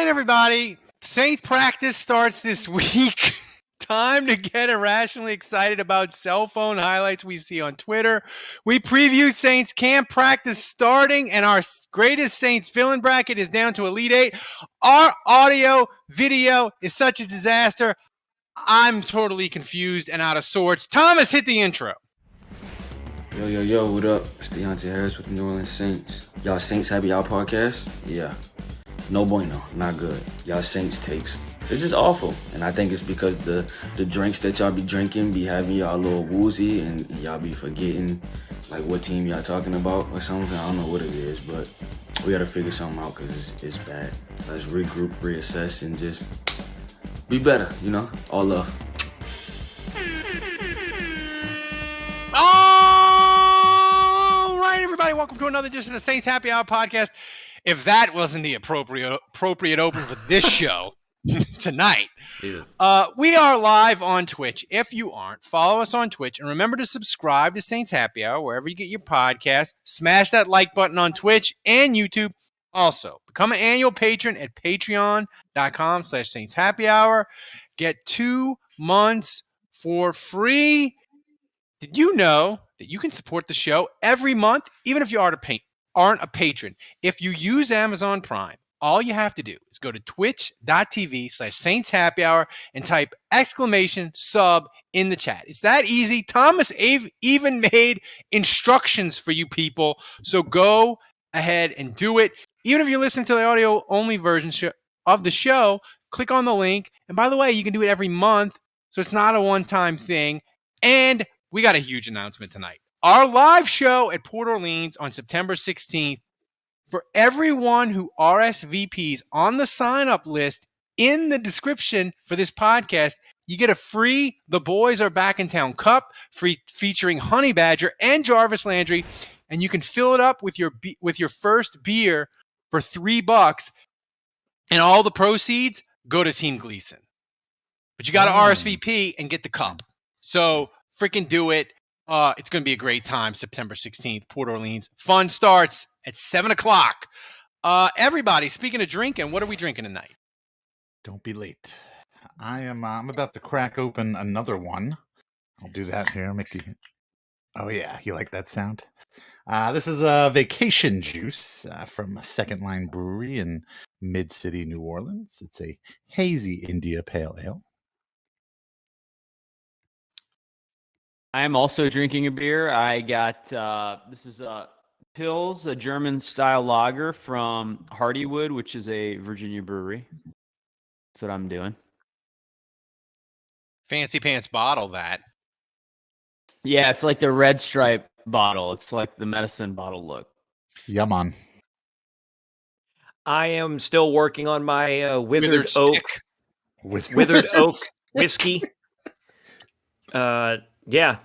right, everybody. Saints practice starts this week. Time to get irrationally excited about cell phone highlights we see on Twitter. We preview Saints camp practice starting, and our greatest Saints fill-in bracket is down to Elite Eight. Our audio video is such a disaster. I'm totally confused and out of sorts. Thomas, hit the intro. Yo, what up? It's Deontay Harris with the New Orleans Saints. Y'all Saints Happy Hour podcast? Yeah. No bueno, not good. Y'all Saints takes. It's just awful. And I think it's because the drinks that y'all be drinking be having y'all a little woozy and y'all be forgetting like what team y'all talking about or something. I don't know what it is, but we gotta figure something out because it's bad. Let's regroup, reassess, and just be better, you know? All love. All right, everybody, welcome to another edition of the Saints Happy Hour podcast. If that wasn't the appropriate open for this show tonight, we are live on Twitch. If you aren't, follow us on Twitch. And remember to subscribe to Saints Happy Hour wherever you get your podcast. Smash that like button on Twitch and YouTube. Also, become an annual patron at patreon.com/Saints Happy Hour. Get 2 months for free. Did you know that you can support the show every month, even if you aren't a patron? If you use Amazon Prime, all you have to do is go to twitch.tv/Saints Happy Hour and type !sub in the chat. It's that easy. Thomas even made instructions for you people. So go ahead and do it. Even if you're listening to the audio only version of the show, click on the link. And by the way, you can do it every month. So it's not a one-time thing. And we got a huge announcement tonight. Our live show at Port Orleans on September 16th. For everyone who RSVPs on the sign-up list in the description for this podcast, you get a free The Boys Are Back in Town cup featuring Honey Badger and Jarvis Landry, and you can fill it up with your first beer for $3, and all the proceeds go to Team Gleason. But you got to RSVP and get the cup. So freaking do it. It's going to be a great time, September 16th, Port Orleans. Fun starts at 7 o'clock. Everybody, speaking of drinking, what are we drinking tonight? Don't be late. I'm about to crack open another one. I'll do that here. Oh, yeah. You like that sound? This is a vacation juice from Second Line Brewery in Mid-City, New Orleans. It's a hazy India Pale Ale. I'm also drinking a beer. I got, this is Pils, a German-style lager from Hardywood, which is a Virginia brewery. That's what I'm doing. Fancy pants bottle, that. Yeah, it's like the Red Stripe bottle. It's like the medicine bottle look. Yeah, man. I am still working on my withered oak whiskey. Yeah,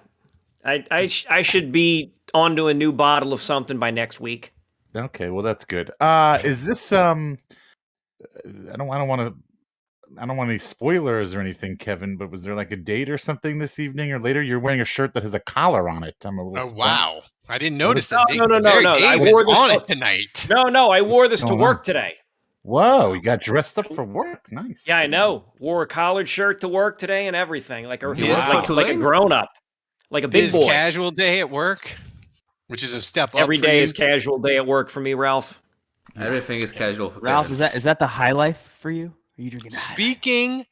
I should be onto a new bottle of something by next week. Okay, well that's good. Is this I don't want any spoilers or anything, Kevin, but was there like a date or something this evening or later? You're wearing a shirt that has a collar on it. I'm a little Oh, wow. I didn't notice that. No. I wore this on it tonight. No, I wore this to work today. Whoa, you got dressed up for work. Nice. Yeah, I know. Wore a collared shirt to work today and everything. Like a grown up. Like a big boy. Casual day at work, which is a step up. Every day is casual day at work for me, Ralph. Everything is casual for Ralph. Kevin. Is that the high life for you? Are you drinking? Speaking,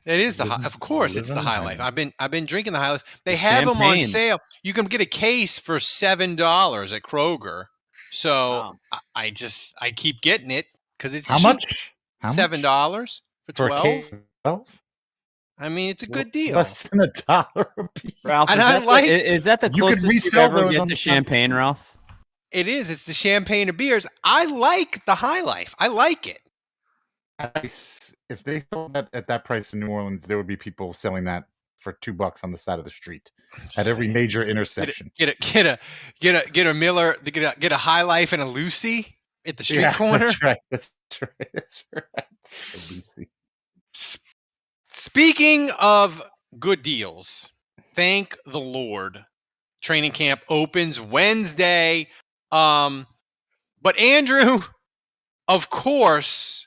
it is of course, it's the High Life. I've been drinking the High Life. They have them on sale. You can get a case for $7 at Kroger. So wow. I keep getting it because it's how cheap. Much? $7 for 12. 12? I mean, it's a good deal. Less than $1 a piece. Ralph, is that the closest you ever get to champagne, Ralph? It is. It's the champagne of beers. I like the High Life. I like it. If they sold that at that price in New Orleans, there would be people selling that for $2 on the side of the street at every major intersection. Get a Miller, get a High Life and a Lucy at the street corner. That's right. Lucy. Speaking of good deals, thank the Lord, training camp opens Wednesday. But Andrew, of course,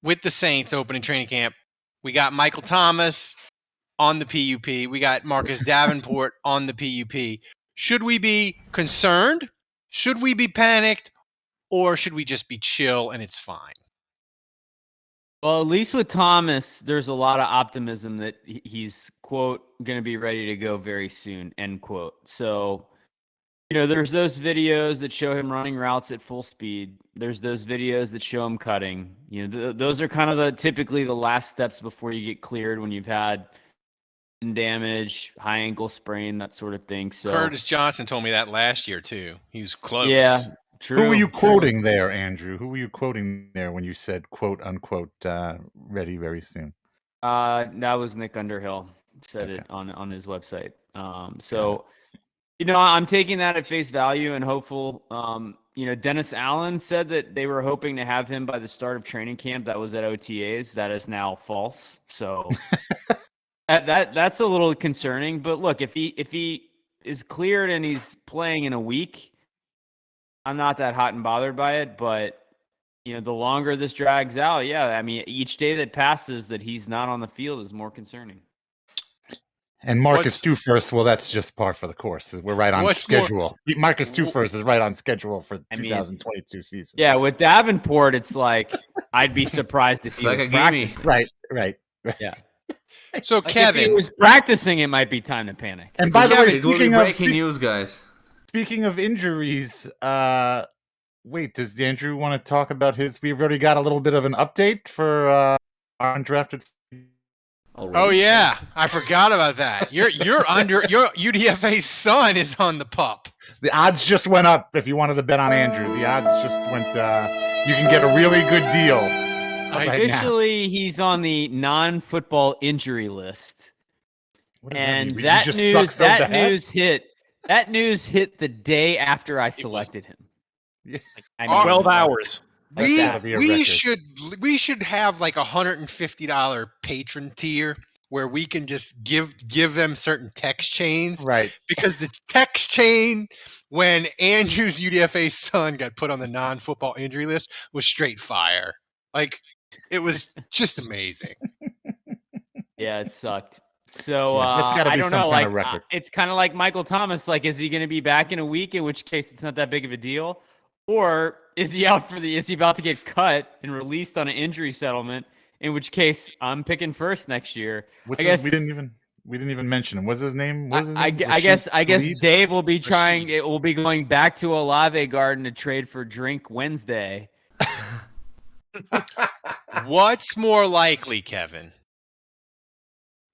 with the Saints opening training camp. We got Michael Thomas on the PUP. We got Marcus Davenport on the PUP. Should we be concerned? Should we be panicked? Or should we just be chill and it's fine? Well, at least with Thomas, there's a lot of optimism that he's, quote, going to be ready to go very soon, end quote. So, there's those videos that show him running routes at full speed. There's those videos that show him cutting. Those are kind of typically the last steps before you get cleared when you've had damage, high ankle sprain, that sort of thing. So Curtis Johnson told me that last year too. He's close. Yeah. True, Who were you quoting there, Andrew? Who were you quoting there when you said, quote, unquote, ready very soon? That was Nick Underhill said it on his website. I'm taking that at face value and hopeful. Dennis Allen said that they were hoping to have him by the start of training camp. That was at OTAs. That is now false. So that's a little concerning. But look, if he is cleared and he's playing in a week, I'm not that hot and bothered by it, but the longer this drags out, each day that passes that he's not on the field is more concerning. And Marcus Dufers, well, that's just par for the course. We're right on schedule. Marcus Dufers is right on schedule for 2022 season. Yeah, with Davenport, it's like I'd be surprised if he was practicing. Right. Yeah. So Kevin, if he was practicing, it might be time to panic. And by the way, speaking of breaking news, guys. Speaking of injuries, wait, does Andrew want to talk about his? We've already got a little bit of an update for our undrafted. Oh yeah, I forgot about that. Your UDFA's son is on the pup. The odds just went up. If you wanted to bet on Andrew, the odds just went. You can get a really good deal. Officially, he's on the non-football injury list, and that news hit the day after I selected him. Yeah. 12 hours. We should have like $150 patron tier where we can just give them certain text chains, right? Because the text chain when Andrew's UDFA son got put on the non-football injury list was straight fire. Like it was just amazing. Yeah, it sucked. So I don't know. Like it's kind of like Michael Thomas. Like, is he going to be back in a week? In which case, it's not that big of a deal. Or is he out is he about to get cut and released on an injury settlement? In which case, I'm picking first next year. We didn't even mention him. What's his name? I guess Dave will be trying. It will be going back to Olave Garden to trade for Drink Wednesday. What's more likely, Kevin?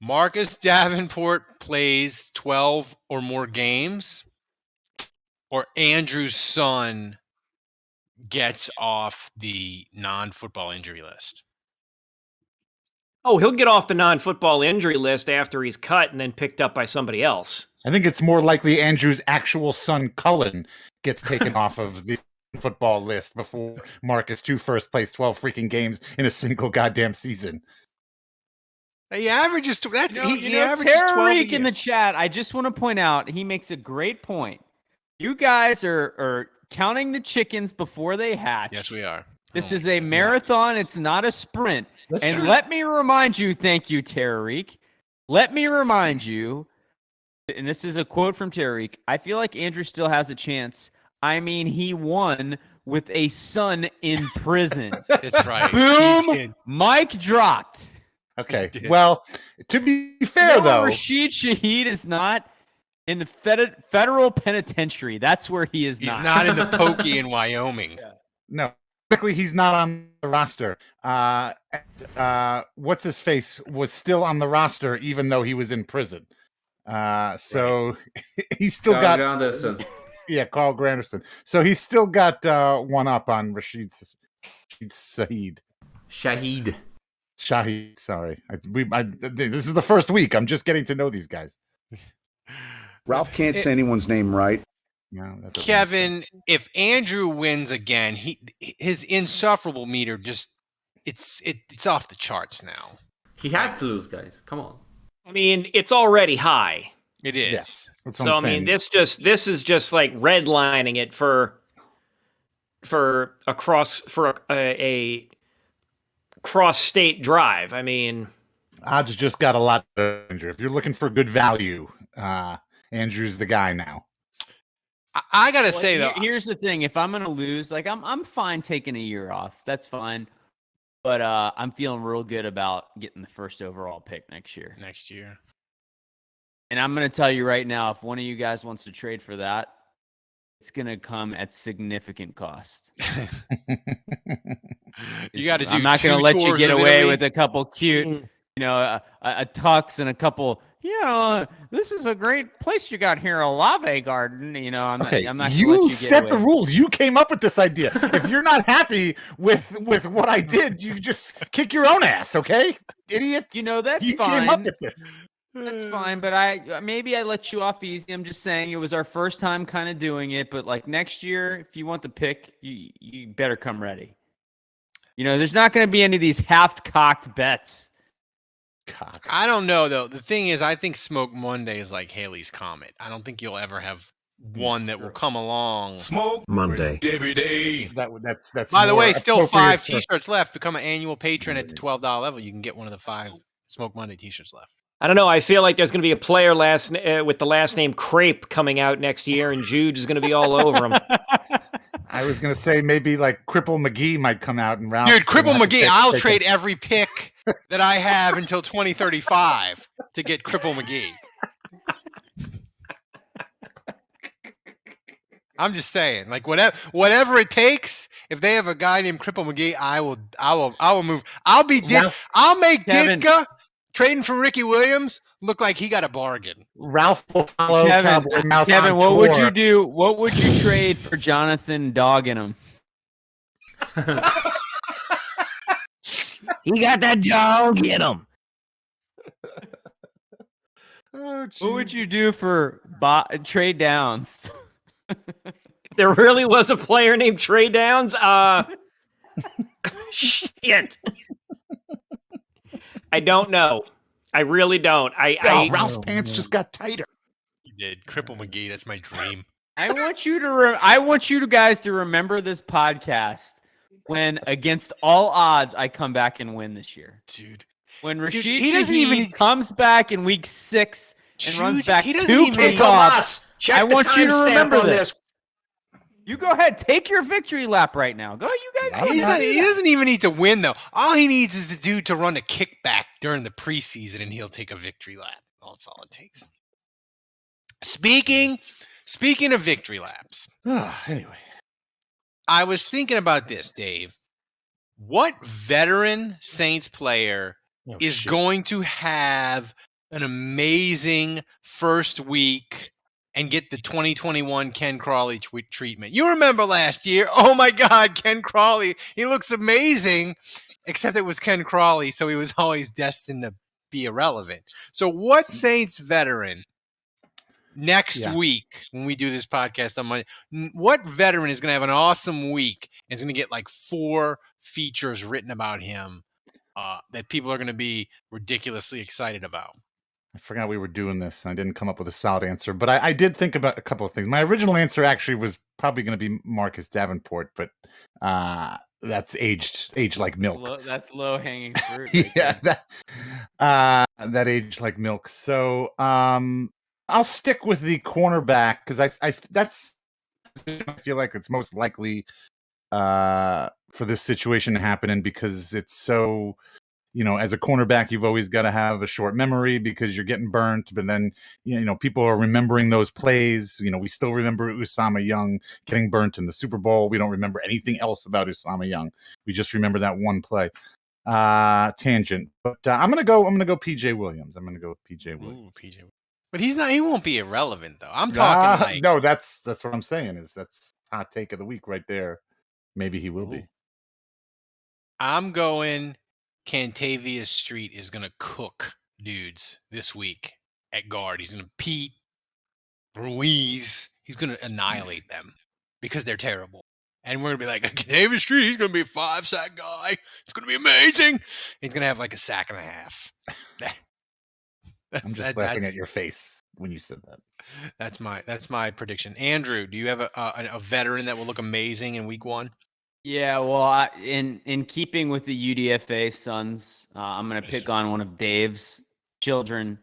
Marcus Davenport plays 12 or more games, or Andrew's son gets off the non-football injury list? Oh, he'll get off the non-football injury list after he's cut and then picked up by somebody else. I think it's more likely Andrew's actual son, Cullen, gets taken off of the football list before Marcus Dufers plays 12 freaking games in a single goddamn season. He averages averages 12 Tariq in the chat. I just want to point out he makes a great point. You guys are counting the chickens before they hatch. Yes, we are. This is a marathon. It's not a sprint. That's and true. Let me remind you, thank you, Tariq. Let me remind you, and this is a quote from Tariq, I feel like Andrew still has a chance. I mean, he won with a son in prison. That's right. Boom. Mic dropped. Okay. Well, to be fair, though. Rashid Shaheed is not in the federal penitentiary. That's where he is not. He's not in the pokey in Wyoming. Yeah. No. Technically, he's not on the roster. What's his face was still on the roster, even though he was in prison. So he's still got Anderson. Yeah, Carl Granderson. So he's still got one up on Rashid Shaheed. Shahid, sorry. This is the first week. I'm just getting to know these guys. Ralph can't say anyone's name right. No, Kevin, if Andrew wins again, his insufferable meter it's off the charts now. He has to lose, guys. Come on. I mean, it's already high. It is. Yes. So I mean, this is just like redlining it for a cross-state drive. I mean, Odds just got a lot of Andrew. If you're looking for good value, Andrew's the guy now. I gotta say though, here's the thing: if I'm gonna lose, like I'm fine taking a year off. That's fine. But I'm feeling real good about getting the first overall pick next year. And I'm going to tell you right now, if one of you guys wants to trade for that, it's going to come at significant cost. You got to do. I'm not going to let you get away with a couple cute, a tux and a couple. This is a great place you got here, Olave Garden. I'm not. I'm not. You set the rules. You came up with this idea. If you're not happy with what I did, you just kick your own ass, okay, idiot? That's you fine. You came up with this. That's fine, but I let you off easy. I'm just saying it was our first time kind of doing it, but like next year, if you want the pick, you better come ready. There's not going to be any of these half-cocked bets. I don't know though. The thing is, I think Smoke Monday is like Haley's Comet. I don't think you'll ever have one that will come along. Smoke Monday every day. That's. By the way, still 5 T-shirts left. Become an annual patron at the $12 level. You can get one of the 5 Smoke Monday T-shirts left. I don't know. I feel like there's going to be a player with the last name Crepe coming out next year, and Jude is going to be all over him. I was going to say maybe like Cripple McGee might come out and round. Dude, Cripple McGee, I'll trade every pick that I have until 2035 to get Cripple McGee. I'm just saying, like whatever it takes. If they have a guy named Cripple McGee, I will move. I'll make Kevin. Ditka trading for Ricky Williams look like he got a bargain. Ralph will follow Kevin, what would you do? What would you trade for Jonathan Dogginham? He got that dog. Get him. What would you do for Trey Downs? There really was a player named Trey Downs. Shit. I don't know. I really don't. Ralph's pants just got tighter. You did. Cripple McGee, that's my dream. I want you guys to remember this podcast when, against all odds, I come back and win this year. Dude. When Rashid Shaheed comes back in week 6 and runs back 2 kickoffs, I want you to remember this. You go ahead. Take your victory lap right now. Go, you guys. He doesn't even need to win, though. All he needs is a dude to run a kickback during the preseason, and he'll take a victory lap. That's all it takes. Speaking of victory laps. Anyway. I was thinking about this, Dave. What veteran Saints player is going to have an amazing first week and get the 2021 Ken Crawley treatment? You remember last year? Oh my God, Ken Crawley. He looks amazing, except it was Ken Crawley, so he was always destined to be irrelevant. So what Saints veteran next week, when we do this podcast on Monday, what veteran is going to have an awesome week and is going to get like 4 features written about him that people are going to be ridiculously excited about? I forgot we were doing this. I didn't come up with a solid answer, but I did think about a couple of things. My original answer actually was probably going to be Marcus Davenport, but that's aged like milk. That's low hanging fruit. That aged like milk. So I'll stick with the cornerback because I feel like it's most likely for this situation to happen, and because it's so. As a cornerback, you've always got to have a short memory because you're getting burnt. But then, people are remembering those plays. We still remember Usama Young getting burnt in the Super Bowl. We don't remember anything else about Usama Young. We just remember that one play. Tangent. But I'm gonna go PJ Williams. I'm gonna go with PJ Williams. Ooh, PJ. But he's not. He won't be irrelevant though. I'm talking no. That's what I'm saying. That's hot take of the week right there. Maybe he will be. I'm going. Cantavius Street is going to cook dudes this week at guard. He's going to Pete, Ruiz. He's going to annihilate them because they're terrible. And we're going to be like, Cantavius Street, he's going to be a 5-sack guy. It's going to be amazing. He's going to have like a sack and a half. I'm just laughing at your face when you said that. That's my prediction. Andrew, do you have a veteran that will look amazing in week 1? Yeah, well, in keeping with the UDFA sons, I'm going to pick on one of Dave's children.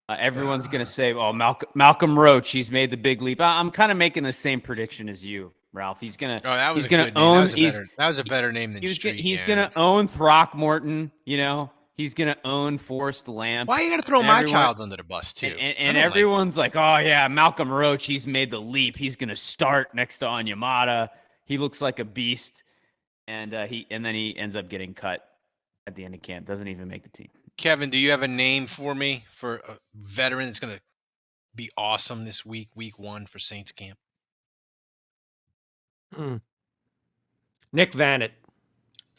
Everyone's going to say, "Oh, Malcolm Roach, he's made the big leap." I'm kind of making the same prediction as you, Ralph. He's going to that was he's a going good to name. own That was a better name than Street. he's going to own Throckmorton, He's going to own Forrest Lamp. Why you got to throw my child under the bus too? And everyone's like, "Oh yeah, Malcolm Roach, he's made the leap. He's going to start next to Onyemata. He looks like a beast." And then he ends up getting cut at the end of camp. Doesn't even make the team. Kevin, do you have a name for me for a veteran that's going to be awesome this week 1 for Saints camp? Nick Vanett.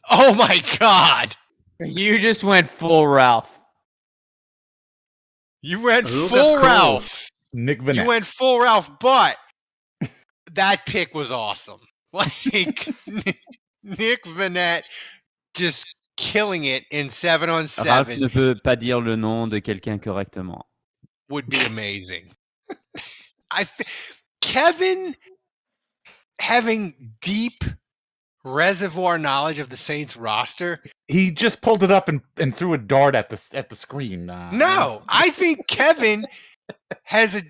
Oh my God! You just went full Ralph. You went full Ralph. Nick Vanett. You went full Ralph, but that pick was awesome. Like Nick Vanett just killing it in 7-on-7. Ralph ne peut pas dire le nom de quelqu'un correctement. Would be amazing. Kevin having deep reservoir knowledge of the Saints roster. He just pulled it up and threw a dart at the screen. No, I think Kevin has a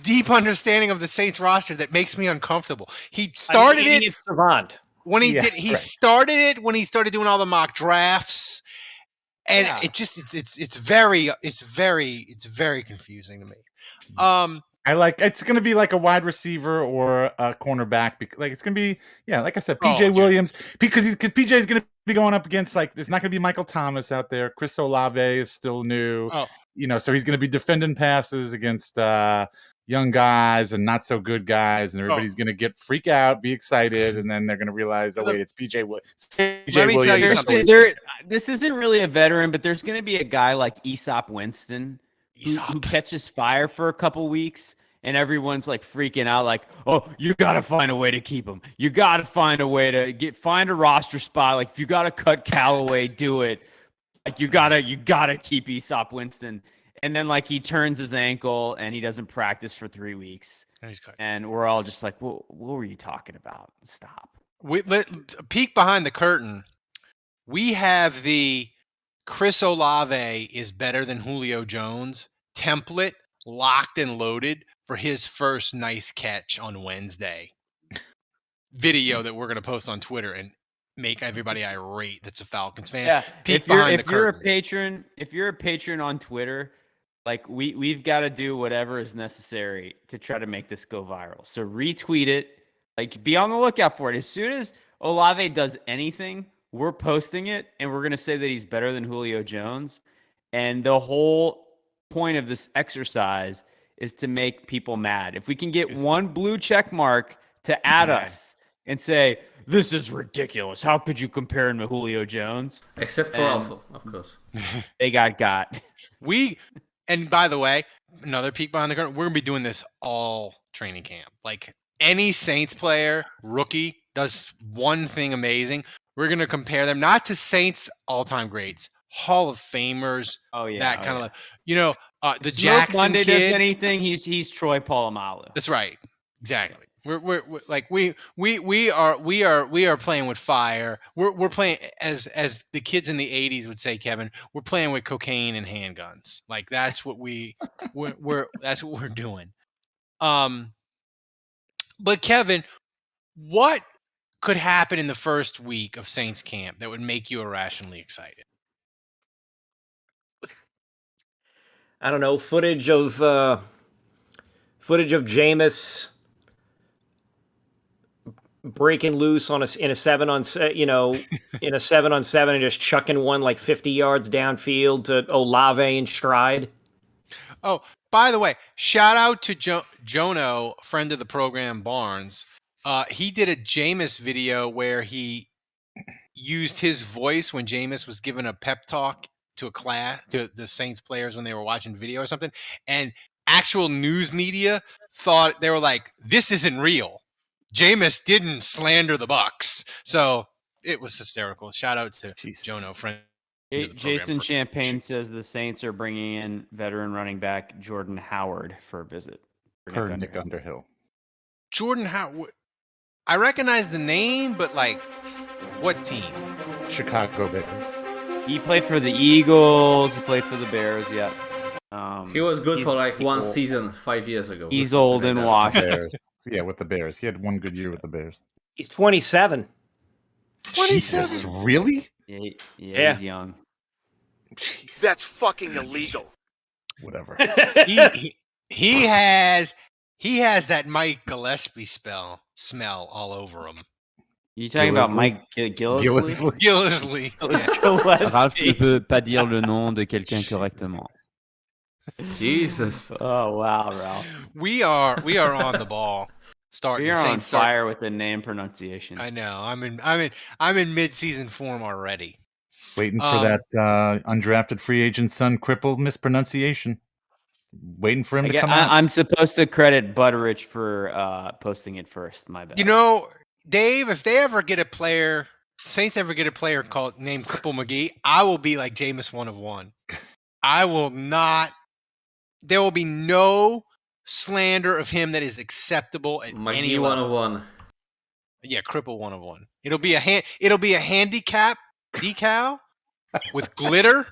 deep understanding of the Saints roster that makes me uncomfortable. He started it savant. when he did. He started it when he started doing all the mock drafts, and it's very confusing to me. It's going to be like a wide receiver or a cornerback. Like it's going to be, like I said, PJ Williams, because PJ is going to be going up against, like, there's not going to be Michael Thomas out there. Chris Olave is still new, so he's going to be defending passes against young guys and not so good guys, and everybody's going to freak out, be excited, and then they're going to realize, oh wait, it's PJ Williams. Let me tell you something. This isn't really a veteran, but there's going to be a guy like Aesop Winston who catches fire for a couple weeks, and everyone's like freaking out, like, "Oh, you got to find a way to keep him. You got to find a way to find a roster spot. Like, if you got to cut Galloway, do it. Like, you gotta keep Aesop Winston." And then, like, he turns his ankle and he doesn't practice for 3 weeks, and we're all just like, "What were you talking about? Stop." Peek behind the curtain. We have the Chris Olave is better than Julio Jones template locked and loaded for his first nice catch on Wednesday video that we're going to post on Twitter and make everybody irate that's a Falcons fan. Yeah, Peek if you're a patron on Twitter, like, we've got to do whatever is necessary to try to make this go viral. So retweet it, like, be on the lookout for it. As soon as Olave does anything, we're posting it, and we're going to say that he's better than Julio Jones. And the whole point of this exercise is to make people mad. If we can get one blue check mark to add us and say, "This is ridiculous. How could you compare him to Julio Jones?" Except for Alpha, of course. They got. And by the way, another peek behind the curtain, we're going to be doing this all training camp. Like, any Saints player, rookie, does one thing amazing, we're going to compare them not to Saints all-time greats, Hall of Famers, that kind of, the Smoke Jackson Monday kid. does anything, he's Troy Polamalu. That's right. Exactly. We're like we are playing with fire. We're playing, as the kids in the 80s would say, Kevin, we're playing with cocaine and handguns. Like, that's what that's what we're doing. But Kevin, what could happen in the first week of Saints camp that would make you irrationally excited? I don't know, footage of Jameis breaking loose in a 7-on-7 and just chucking one like 50 yards downfield to Olave and stride. Oh, by the way, shout out to Jono, friend of the program, Barnes. He did a Jameis video where he used his voice when Jameis was giving a pep talk to a class, to the Saints players when they were watching video or something, and actual news media thought, they were like, "This isn't real. Jameis didn't slander the Bucs." So it was hysterical. Shout out to Jono, friend. Jason Champagne says the Saints are bringing in veteran running back Jordan Howard for a visit. Per Nick Underhill. Jordan Howard. I recognize the name, but like, what team? Chicago Bears. He played for the Eagles. He played for the Bears. Yeah. He was good for like one old. season 5 years ago. He's old and washed. Bears. Yeah, with the Bears. He had one good year with the Bears. He's 27. Jesus, really? Yeah, he's young. Jeez. That's fucking illegal. Whatever. He has that Mike Gillespie smell all over him. You talking about Mike Gillisley? Gillisley. Ralph ne peut pas dire le nom de quelqu'un correctement. Jesus. Oh wow, Ralph. We are on the ball. We're on fire with the name pronunciations. I know. I'm in mid-season form already. Waiting for that undrafted free agent son crippled mispronunciation. Waiting for him to come out. I'm supposed to credit Butterich for posting it first. My bad. You know, Dave, if they ever get a player, Saints ever get a player named Cripple McGee, I will be like Jameis 1 of 1. I will not. There will be no slander of him that is acceptable at any level. 1 of 1. Yeah, Cripple 1 of 1. It'll be a handicap decal with glitter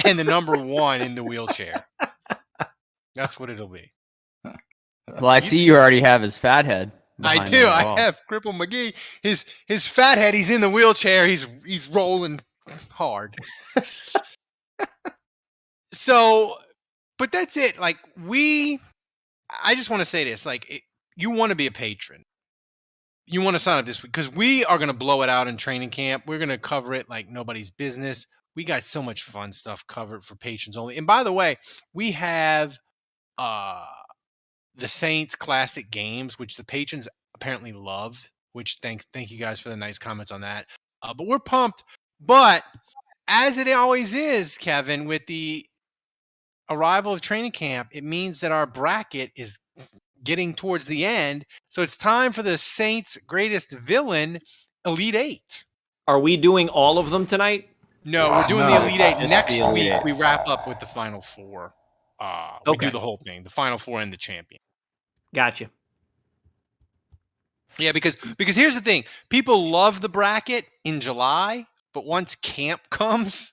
and the number 1 in the wheelchair. That's what it'll be. Well, I see you already have his fat head. I do. I have Cripple McGee. His fat head. He's in the wheelchair. He's rolling hard. So, but that's it. Like I just want to say this. Like, you want to be a patron. You want to sign up this week because we are going to blow it out in training camp. We're going to cover it like nobody's business. We got so much fun stuff covered for patrons only. And by the way, we have the Saints Classic games, which the patrons apparently loved. Which thank you guys for the nice comments on that. But we're pumped. But as it always is, Kevin, with the arrival of training camp, it means that our bracket is getting towards the end. So it's time for the Saints' greatest villain, Elite Eight. Are we doing all of them tonight? No, we're doing the Elite Eight. Just Next the Elite week, Eight. we wrap up with the Final Four. We do the whole thing, the Final Four and the champion. Gotcha. Yeah, because here's the thing. People love the bracket in July, but once camp comes,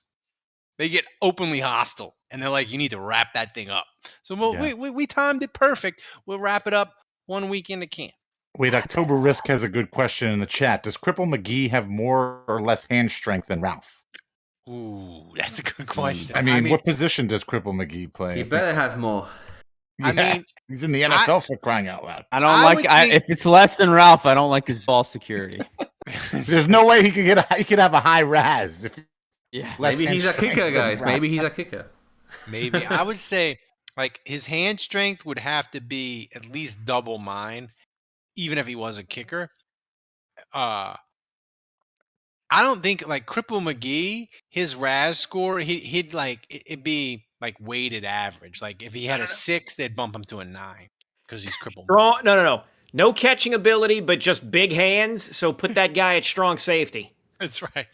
they get openly hostile. And they're like, you need to wrap that thing up. So we timed it perfect. We'll wrap it up 1 week into camp. Wait, October Risk has a good question in the chat. Does Cripple McGee have more or less hand strength than Ralph? Ooh, that's a good question. I mean, what position does Cripple McGee play? He better have more. I mean, he's in the NFL for crying out loud. I don't if it's less than Ralph, I don't like his ball security. There's no way he could have a high RAS. Maybe he's a kicker, guys. Maybe he's a kicker. Maybe. I would say, like, his hand strength would have to be at least double mine, even if he was a kicker. I don't think, like, Cripple McGee, his RAS score, he'd like, it'd be, like, weighted average. Like, if he had a 6, they'd bump him to a 9 because he's Cripple McGee. No. No catching ability, but just big hands. So put that guy at strong safety. That's right.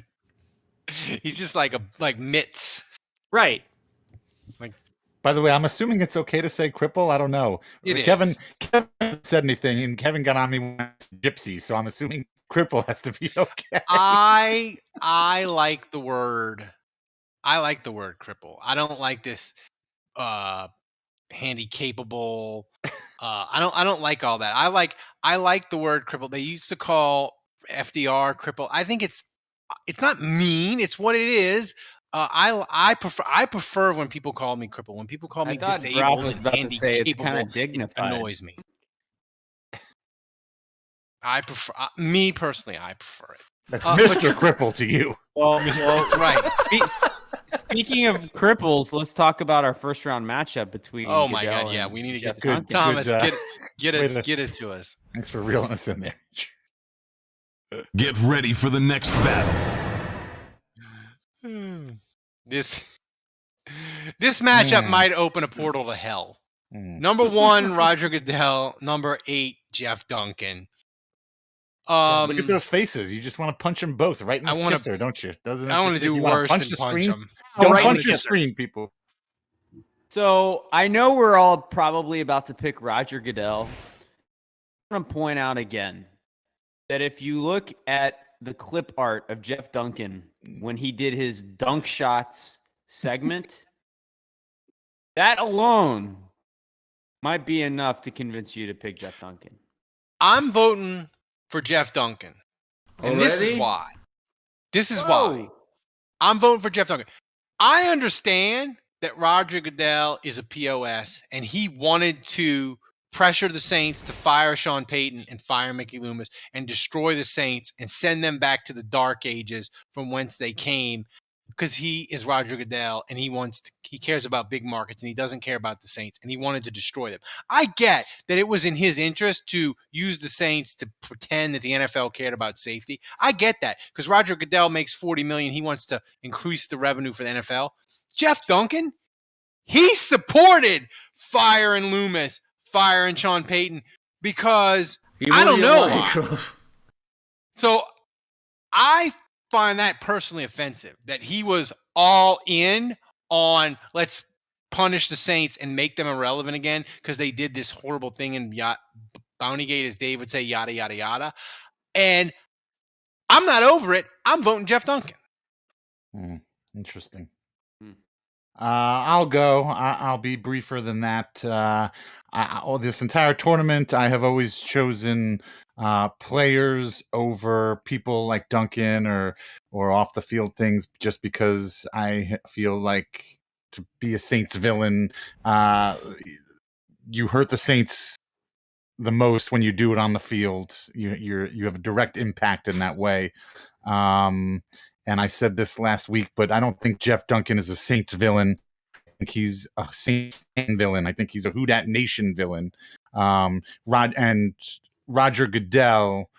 He's just like mitts. Right. Like, by the way, I'm assuming it's okay to say cripple. I don't know. Kevin hasn't said anything, and Kevin got on me once gypsy, so I'm assuming cripple has to be okay. I like the word. I like the word cripple. I don't like this handy capable. I don't like all that. I like the word cripple. They used to call FDR cripple. I think it's not mean. It's what it is. I prefer when people call me cripple. When people call me disabled and handicapable, it annoys me. I prefer me personally. I prefer it. That's Mr. Cripple to you. Well, that's right. Speaking of cripples, let's talk about our first round matchup between. Oh my God! Yeah, we need to get good, Thomas. Get it to us. Thanks for reeling us in there. Get ready for the next battle. This matchup might open a portal to hell. Number 1, Roger Goodell. Number 8, Jeff Duncan. Look at those faces. You just want to punch them both right in the kisser, don't you? Doesn't it? I want to do worse than punch them. Don't punch the screen, people. So I know we're all probably about to pick Roger Goodell. want to point out again that if you look at the clip art of Jeff Duncan when he did his dunk shots segment, that alone might be enough to convince you to pick Jeff Duncan. I'm voting for Jeff Duncan. And this is why. Why. I'm voting for Jeff Duncan. I understand that Roger Goodell is a POS and he wanted to pressure the Saints to fire Sean Payton and fire Mickey Loomis and destroy the Saints and send them back to the dark ages from whence they came, because he is Roger Goodell and he cares about big markets and he doesn't care about the Saints and he wanted to destroy them. I get that it was in his interest to use the Saints to pretend that the NFL cared about safety. I get that because Roger Goodell makes $40 million. He wants to increase the revenue for the NFL. Jeff Duncan, he supported firing Loomis, firing Sean Payton because I don't know why. So I find that personally offensive that he was all in on let's punish the Saints and make them irrelevant again because they did this horrible thing in Bountygate, as Dave would say, yada, yada, yada. And I'm not over it. I'm voting Jeff Duncan. Interesting. I'll go. I'll be briefer than that. This entire tournament, I have always chosen players over people like Duncan or off the field things, just because I feel like to be a Saints villain, you hurt the Saints the most when you do it on the field. You have a direct impact in that way. And I said this last week, but I don't think Jeff Duncan is a Saints villain. I think he's a Saints villain. I think he's a Who Dat Nation villain. Roger Goodell,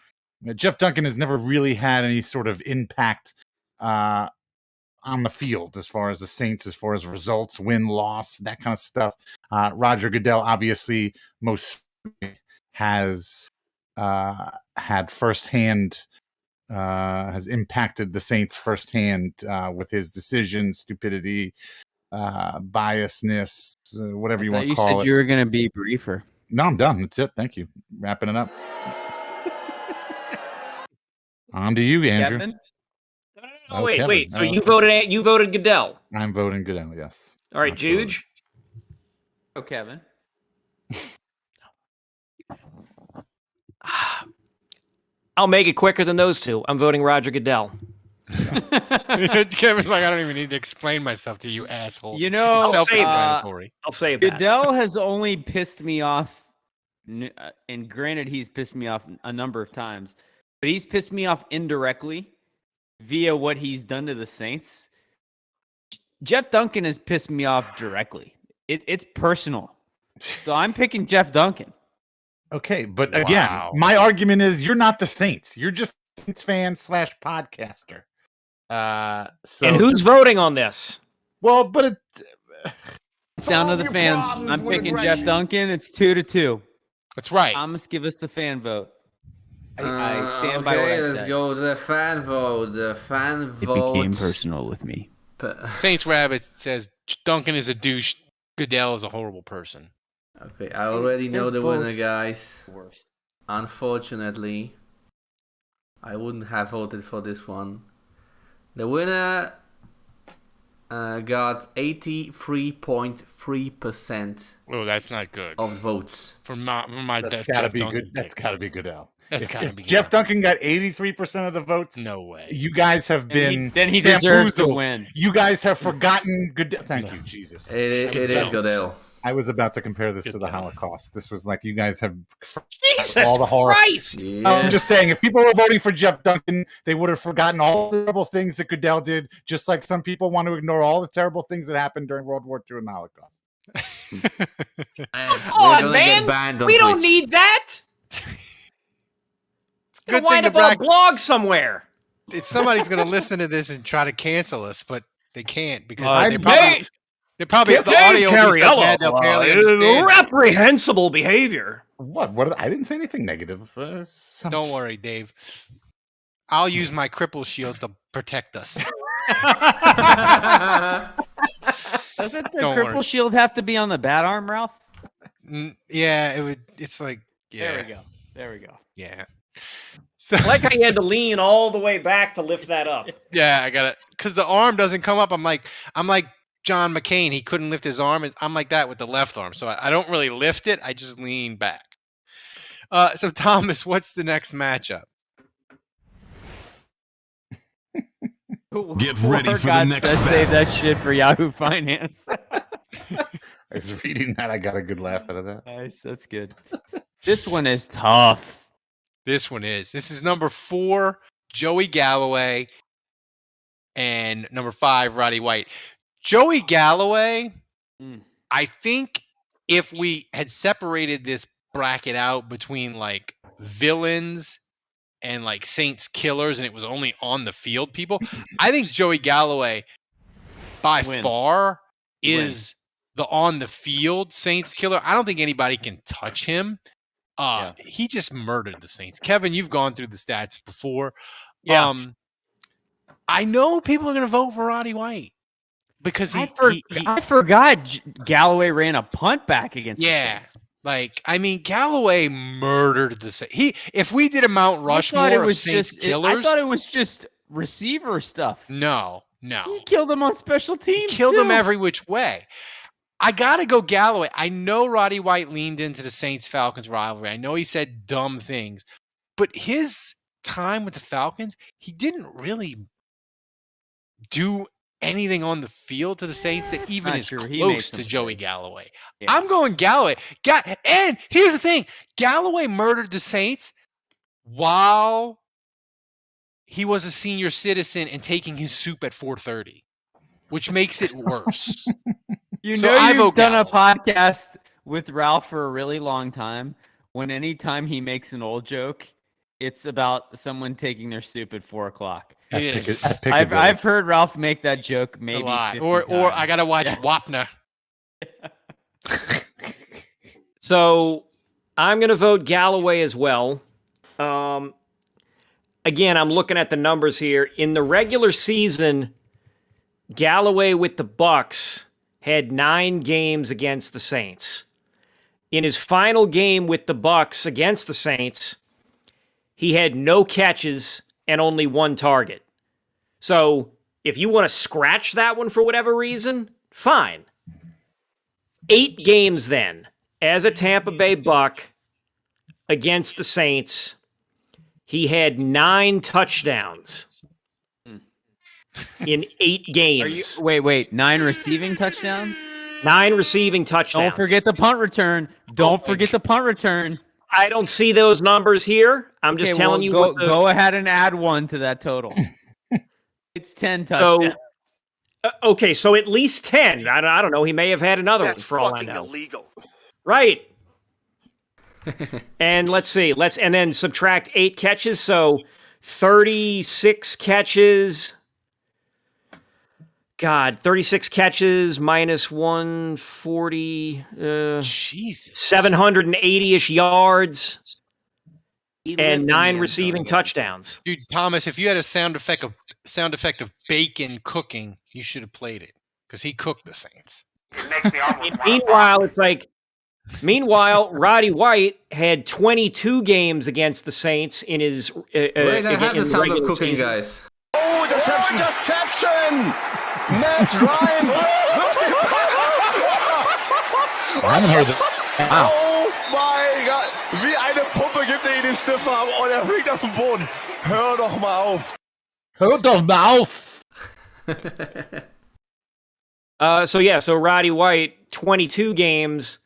Jeff Duncan has never really had any sort of impact on the field as far as the Saints, as far as results, win, loss, that kind of stuff. Roger Goodell obviously has had firsthand. Has impacted the Saints firsthand with his decisions, stupidity, biasness, whatever you want to call it. You said you were going to be briefer. No, I'm done. That's it. Thank you. Wrapping it up. On to you, Andrew. Kevin? No, wait. So you voted Goodell. I'm voting Goodell. Yes. All right, Juge. Oh, Kevin. I'll make it quicker than those two. I'm voting Roger Goodell. Kevin's like, I don't even need to explain myself to you assholes. You know, I'll save that. Goodell has only pissed me off, and granted, he's pissed me off a number of times, but he's pissed me off indirectly via what he's done to the Saints. Jeff Duncan has pissed me off directly. It's personal. So I'm picking Jeff Duncan. Okay, but again, my argument is you're not the Saints. You're just a Saints fan / podcaster. And who's voting on this? Well, but it's down to the fans. I'm picking Jeff Duncan. It's 2-2. That's right. Thomas, give us the fan vote. I stand by what I said. Let's go to the fan vote. The fan vote. It became personal with me. Saints Rabbit says Duncan is a douche. Goodell is a horrible person. Okay, I already know the winner, guys. Worst. Unfortunately, I wouldn't have voted for this one. The winner got 83.3%. Oh, that's not good. Of votes. From my that's gotta be good. That's gotta be Goodell. If Jeff Duncan got 83% of the votes, no way. You guys have been. Then he deserves to win. You guys have forgotten Goodell. Thank you, Jesus. It is Goodell. I was about to compare this to the Holocaust. This was like you guys have Jesus all the horror. Christ! Yeah. I'm just saying, if people were voting for Jeff Duncan, they would have forgotten all the terrible things that Goodell did, just like some people want to ignore all the terrible things that happened during World War II and the Holocaust. Come on, man! We don't need that! Gonna wind up on a blog somewhere. Somebody's going to listen to this and try to cancel us, but they can't because they probably the audio reprehensible behavior. What? I didn't say anything negative. Don't worry, Dave. I'll use my cripple shield to protect us. Doesn't the cripple shield have to be on the bat arm, Ralph? Yeah, it would. It's like There we go. There we go. Yeah. So I like how you had to lean all the way back to lift that up. yeah, I got it because the arm doesn't come up. I'm like John McCain. He couldn't lift his arm. I'm like that with the left arm. So I don't really lift it. I just lean back. So Thomas, what's the next matchup? Get ready for the God next says battle. save that shit for Yahoo Finance. I was reading that. I got a good laugh out of that. Nice. That's good. This one is tough. This is number 4, Joey Galloway, and number 5, Roddy White. Joey Galloway, I think if we had separated this bracket out between like villains and like Saints killers and it was only on the field people, I think Joey Galloway by far is the on the field Saints killer. I don't think anybody can touch him. He just murdered the Saints. Kevin, you've gone through the stats before. Yeah. I know people are going to vote for Roddy White because I forgot Galloway ran a punt back against the Saints. Like, I mean, Galloway murdered the Saints. If we did a Mount Rushmore of Saints killers, I thought it was just receiver stuff. No. He killed him on special teams. He killed him every which way. I got to go Galloway. I know Roddy White leaned into the Saints-Falcons rivalry. I know he said dumb things. But his time with the Falcons, he didn't really do anything on the field to the Saints that even is close to Joey Galloway. Yeah. I'm going Galloway. And here's the thing. Galloway murdered the Saints while he was a senior citizen and taking his soup at 4:30, which makes it worse. You've done a podcast with Ralph for a really long time. When anytime he makes an old joke, it's about someone taking their soup at 4 o'clock. It is. I've heard Ralph make that joke maybe a lot. 50 Or times. I gotta watch Wapner. So I'm going to vote Galloway as well. Again, I'm looking at the numbers here. In the regular season, Galloway with the Bucs had 9 games against the Saints. In his final game with the Bucs against the Saints, he had no catches and only 1 target. So if you want to scratch that one for whatever reason, fine. 8 games then as a Tampa Bay Buck against the Saints. He had 9 touchdowns in 8 games. Wait. 9 receiving touchdowns? 9 receiving touchdowns. Don't forget the punt return. Forget the punt return. I don't see those numbers here. I'm just telling you. Go ahead and add 1 to that total. It's 10 touchdowns. Okay, so at least 10. I don't know. He may have had another one for all I know. Illegal. Right. And let's see. And then subtract 8 catches. So 36 catches. God, 36 catches minus 140. Jesus. 780-ish yards. And 9 receiving touchdowns. Dude, Thomas, if you had a sound effect of bacon cooking, you should have played it because he cooked the Saints. Meanwhile, Roddy White had 22 games against the Saints in his. Wait, I have the sound of cooking, season. Guys. Oh, interception! Matt Ryan. I haven't heard that. Wow. Oh mein Gott, wie eine Puppe gibt er ihn den Stiffer und er fliegt auf den Boden. Hör doch mal auf. Hör doch mal auf. So Roddy White, 22 games,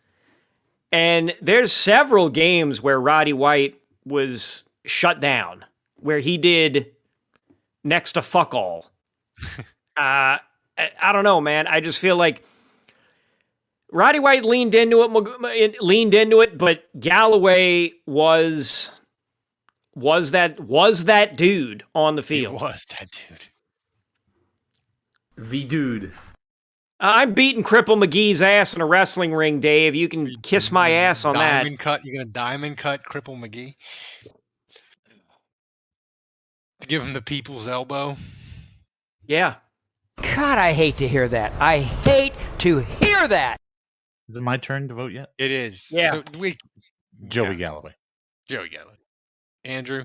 and there's several games where Roddy White was shut down, where he did next to fuck all. I don't know, man. I just feel like Roddy White leaned into it, but Galloway was that dude on the field. It was that dude. The dude. I'm beating Cripple McGee's ass in a wrestling ring, Dave. You can kiss my ass on that. You're going to diamond cut Cripple McGee? To give him the people's elbow? Yeah. God, I hate to hear that. I hate to hear that. Is it my turn to vote yet? It is. Yeah. Joey Galloway. Joey Galloway. Andrew?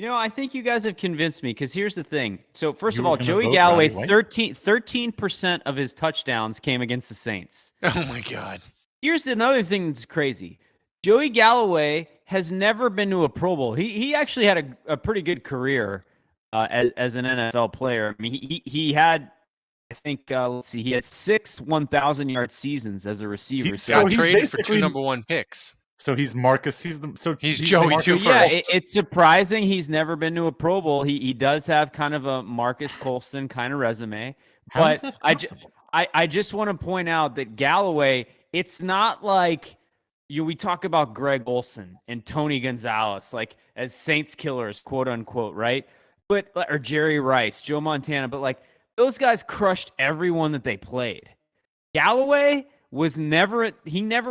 I think you guys have convinced me because here's the thing. So, first You of were all, gonna Joey vote Galloway, Roddy White? 13% of his touchdowns came against the Saints. Oh, my God. Here's another thing that's crazy. Joey Galloway has never been to a Pro Bowl. He actually had a pretty good career as an NFL player. I mean, he had, I think, let's see, he had 6 1,000-yard seasons as a receiver. Got traded for 2 number 1 picks. So he's Marcus. He's Joey Marcus too first. Yeah, it's surprising he's never been to a Pro Bowl. He does have kind of a Marcus Colston kind of resume. How is But that possible? I just want to point out that Galloway, it's not like we talk about Greg Olsen and Tony Gonzalez like as Saints killers, quote unquote, right? But or Jerry Rice, Joe Montana, but like those guys crushed everyone that they played. Galloway never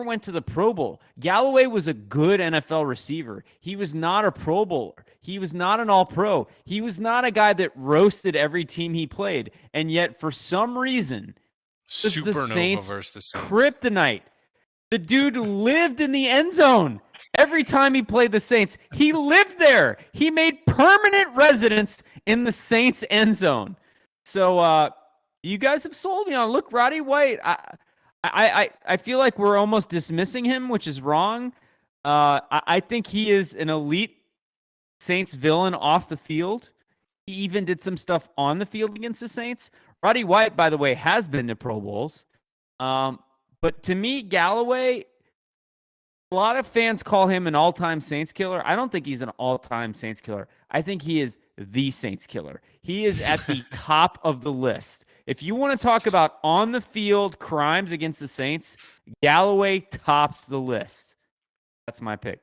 went to the Pro Bowl. Galloway was a good NFL receiver. He was not a Pro Bowler. He was not an All-Pro. He was not a guy that roasted every team he played. And yet, for some reason, the Saints versus the Saints. Kryptonite. The dude lived in the end zone every time he played the Saints. He lived there. He made permanent residence in the Saints end zone. So you guys have sold me on. Look, Roddy White. I feel like we're almost dismissing him, which is wrong. I think he is an elite Saints villain off the field. He even did some stuff on the field against the Saints. Roddy White, by the way, has been to Pro Bowls. But to me, Galloway, a lot of fans call him an all-time Saints killer. I don't think he's an all-time Saints killer. I think he is the Saints killer. He is at the top of the list. If you want to talk about on-the-field crimes against the Saints, Galloway tops the list. That's my pick.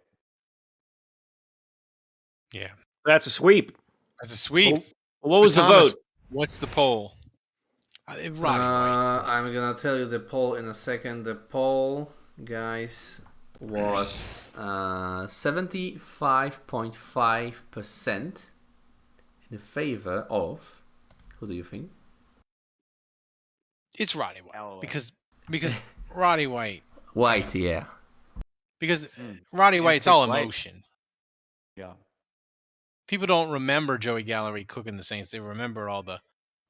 Yeah. That's a sweep. That's a sweep. What was Thomas, the vote? What's the poll? I'm gonna tell you the poll in a second. The poll, guys, was 75.5% in favor of. Who do you think? It's Roddy White because Roddy White. White, yeah. Because Roddy White's all White. emotion. Yeah. People don't remember Joey Galloway cooking the Saints. They remember all the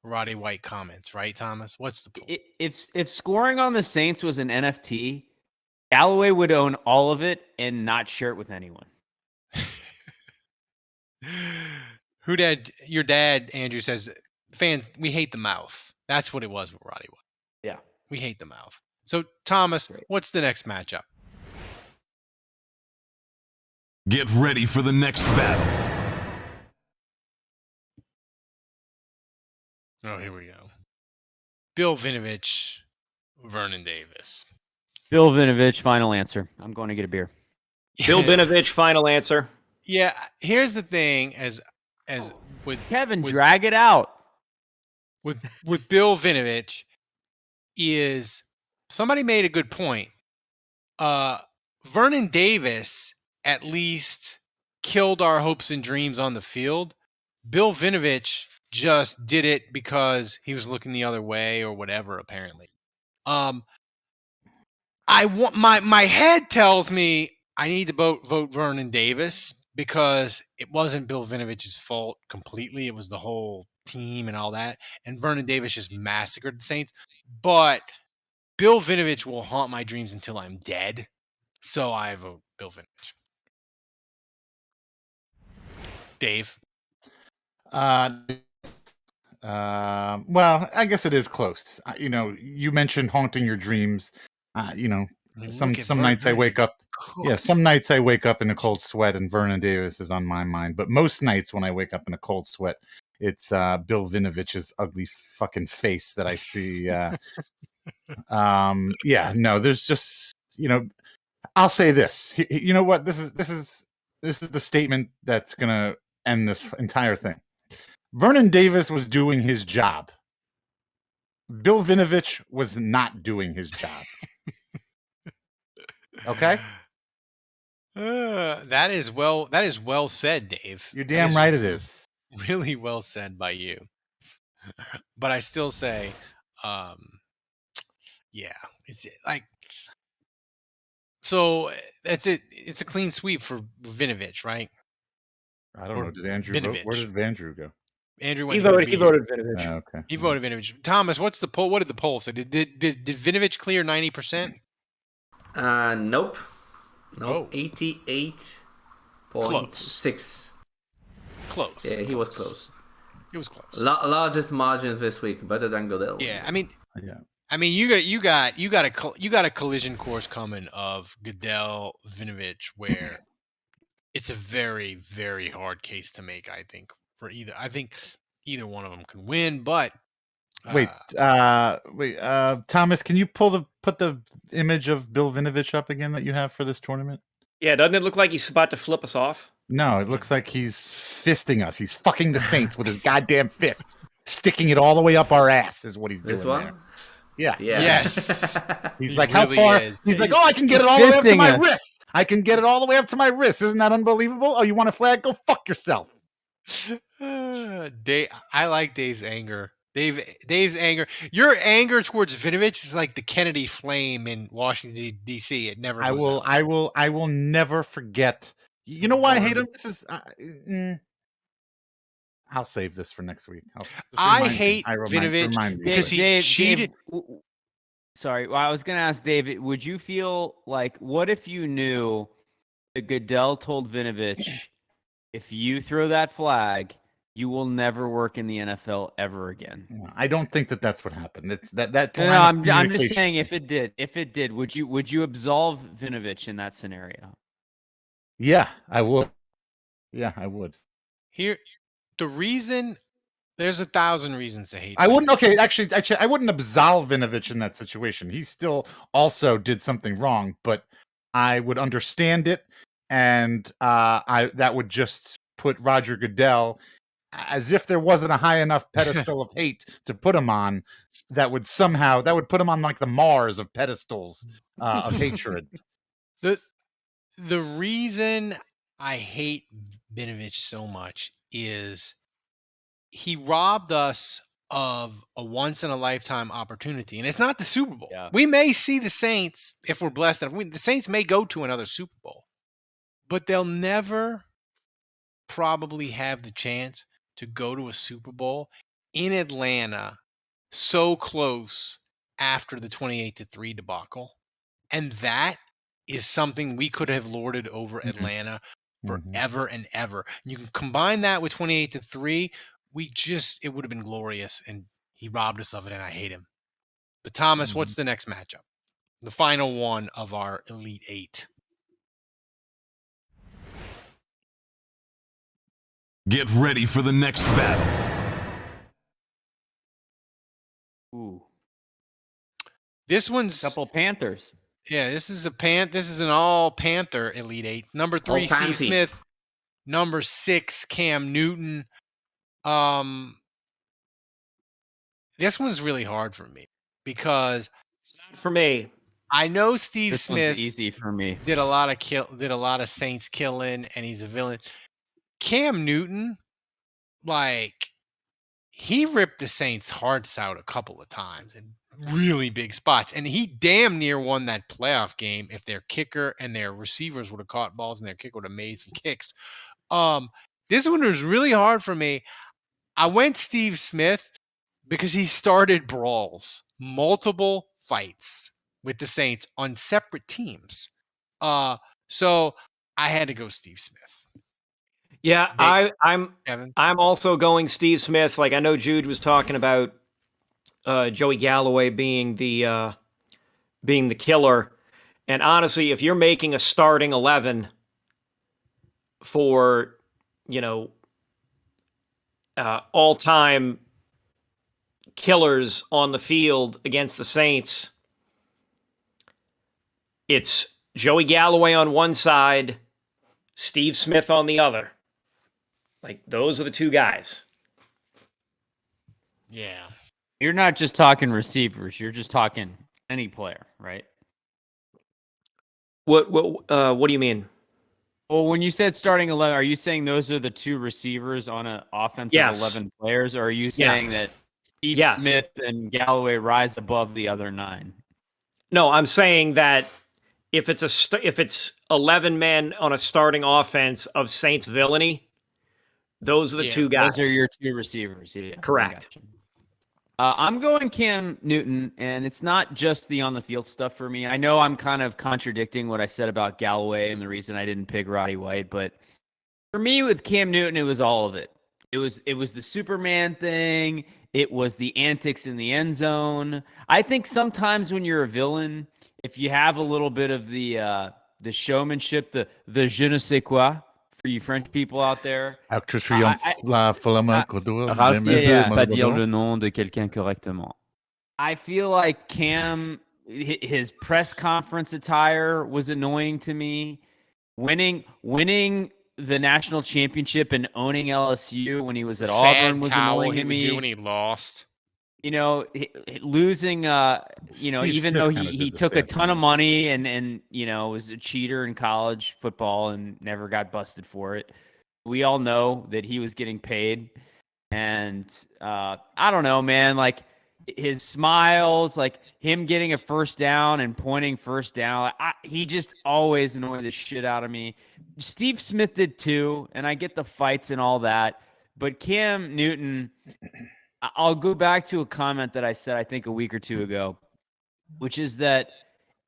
Roddy White comments, right, Thomas? What's the poll? If scoring on the Saints was an NFT, Galloway would own all of it and not share it with anyone. Your dad, Andrew, says, fans, we hate the mouth. That's what it was with Roddy White. Yeah. We hate the mouth. So, Thomas, what's the next matchup? Get ready for the next battle. Oh, here we go. Bill Vinovich, Vernon Davis. Bill Vinovich, final answer. I'm going to get a beer. Bill Vinovich, final answer. Yeah, here's the thing as with Kevin, drag it out. With Bill Vinovich is somebody made a good point. Vernon Davis at least killed our hopes and dreams on the field. Bill Vinovich just did it because he was looking the other way or whatever, apparently. I want my head tells me I need to vote Vernon Davis because it wasn't Bill Vinovich's fault completely. It was the whole team and all that. And Vernon Davis just massacred the Saints. But Bill Vinovich will haunt my dreams until I'm dead. So I vote Bill Vinovich. Dave? Well, I guess it is close. You mentioned haunting your dreams. Some nights I wake up. Yeah, some nights I wake up in a cold sweat, and Vernon Davis is on my mind. But most nights when I wake up in a cold sweat, it's Bill Vinovich's ugly fucking face that I see. There's just I'll say this. You know what? This is the statement that's gonna end this entire thing. Vernon Davis was doing his job. Bill Vinovich was not doing his job. Okay? That is well said, Dave. You're damn right it is. Really well said by you. But I still say, it's like So that's it. It's a clean sweep for Vinovich, right? I don't Or know. Did Andrew vote? Where Vinovich. did Andrew go? Andrew He went. voted Vinovich. Okay. He voted Vinovich. Thomas, what's the poll? What did the poll say? Did Vinovich clear 90%? Nope. Oh. 88.6. Close. Yeah, he was close. It was close. Largest margin this week, better than Goodell. Yeah, I mean, Yeah. you got a collision course coming of Goodell Vinovich where it's a very, very hard case to make. I think for either. I think either one of them can win, but Wait, Thomas, can you put the image of Bill Vinovich up again that you have for this tournament? Yeah, doesn't it look like he's about to flip us off? No, it looks like he's fisting us. He's fucking the Saints with his goddamn fist, sticking it all the way up our ass is what he's doing. This one? There. Yeah. yes, He's He like, how really far? is. He's like, oh, I can get it all the way up to fisting my us. wrist. I can get it all the way up to my wrist. Isn't that unbelievable? Oh, you want a flag? Go fuck yourself. Dave, I like Dave's anger. Dave's anger. Your anger towards Vinovich is like the Kennedy flame in Washington D.C. It never. I goes will. out. I will never forget. You know why I hate him? This is. I'll save this for next week. I hate Vinovich remind me. because he Dave, cheated. Sorry, well, I was going to ask David, would you feel like, what if you knew that Goodell told Vinovich, if you throw that flag, you will never work in the NFL ever again? I don't think that that's what happened. It's that. No, I'm just saying if it did, would you absolve Vinovich in that scenario? Yeah, I would. Yeah, I would. Here, the reason. There's 1,000 reasons to hate. I wouldn't. Okay, actually, I wouldn't absolve Vinovich in that situation. He still also did something wrong, but I would understand it, and that would just put Roger Goodell, as if there wasn't a high enough pedestal of hate to put him on. That would put him on like the Mars of pedestals of hatred. The reason I hate Vinovich so much is he robbed us of a once in a lifetime opportunity, and it's not the Super Bowl. Yeah. We may see the Saints if we're blessed enough. The Saints may go to another Super Bowl, but they'll never probably have the chance to go to a Super Bowl in Atlanta so close after the 28-3 debacle. And that is something we could have lorded over Atlanta forever and ever. And you can combine that with 28-3. It would have been glorious, and he robbed us of it, and I hate him. But Thomas, what's the next matchup? The final one of our Elite Eight. Get ready for the next battle. Ooh. This one's couple Panthers. Yeah, this is an all Panther Elite Eight. Number 3, Steve Smith. Number 6, Cam Newton. This one's really hard for me because for me, I know Steve Smith. One's easy for me. Did a lot of Saints killing, and he's a villain. Cam Newton, he ripped the Saints' hearts out a couple of times in really big spots, and he damn near won that playoff game if their kicker and their receivers would have caught balls and their kicker would have made some kicks. This one was really hard for me. I went Steve Smith because he started brawls, multiple fights with the Saints on separate teams. So I had to go Steve Smith. Yeah, I'm also going Steve Smith. Like I know Jude was talking about Joey Galloway being the killer, and honestly, if you're making a starting 11 for all-time killers on the field against the Saints, it's Joey Galloway on one side, Steve Smith on the other. Like, those are the two guys. Yeah. You're not just talking receivers. You're just talking any player, right? What do you mean? Well, when you said starting 11, are you saying those are the two receivers on an offensive 11 players, or are you saying that Steve Smith and Galloway rise above the other 9? No, I'm saying that if it's 11 men on a starting offense of Saints villainy, those are the two guys. Those are your two receivers. Yeah, correct. I'm going Cam Newton, and it's not just the on the field stuff for me. I know I'm kind of contradicting what I said about Galloway and the reason I didn't pick Roddy White, but for me with Cam Newton, it was all of it. It was the Superman thing. It was the antics in the end zone. I think sometimes when you're a villain, if you have a little bit of the showmanship, the je ne sais quoi, for you French people out there. Acte triomphe, la flamme, Pas dire le nom de quelqu'un correctement. I feel like Cam, his press conference attire was annoying to me. Winning the national championship and owning LSU when he was at Auburn was annoying to me. He would do when he lost. You know, losing, even though he took a ton of money and was a cheater in college football and never got busted for it. We all know that he was getting paid. And I don't know, man, like his smiles, like him getting a first down and pointing first down. He just always annoyed the shit out of me. Steve Smith did too, and I get the fights and all that. But Cam Newton, I'll go back to a comment that I said, I think a week or two ago, which is that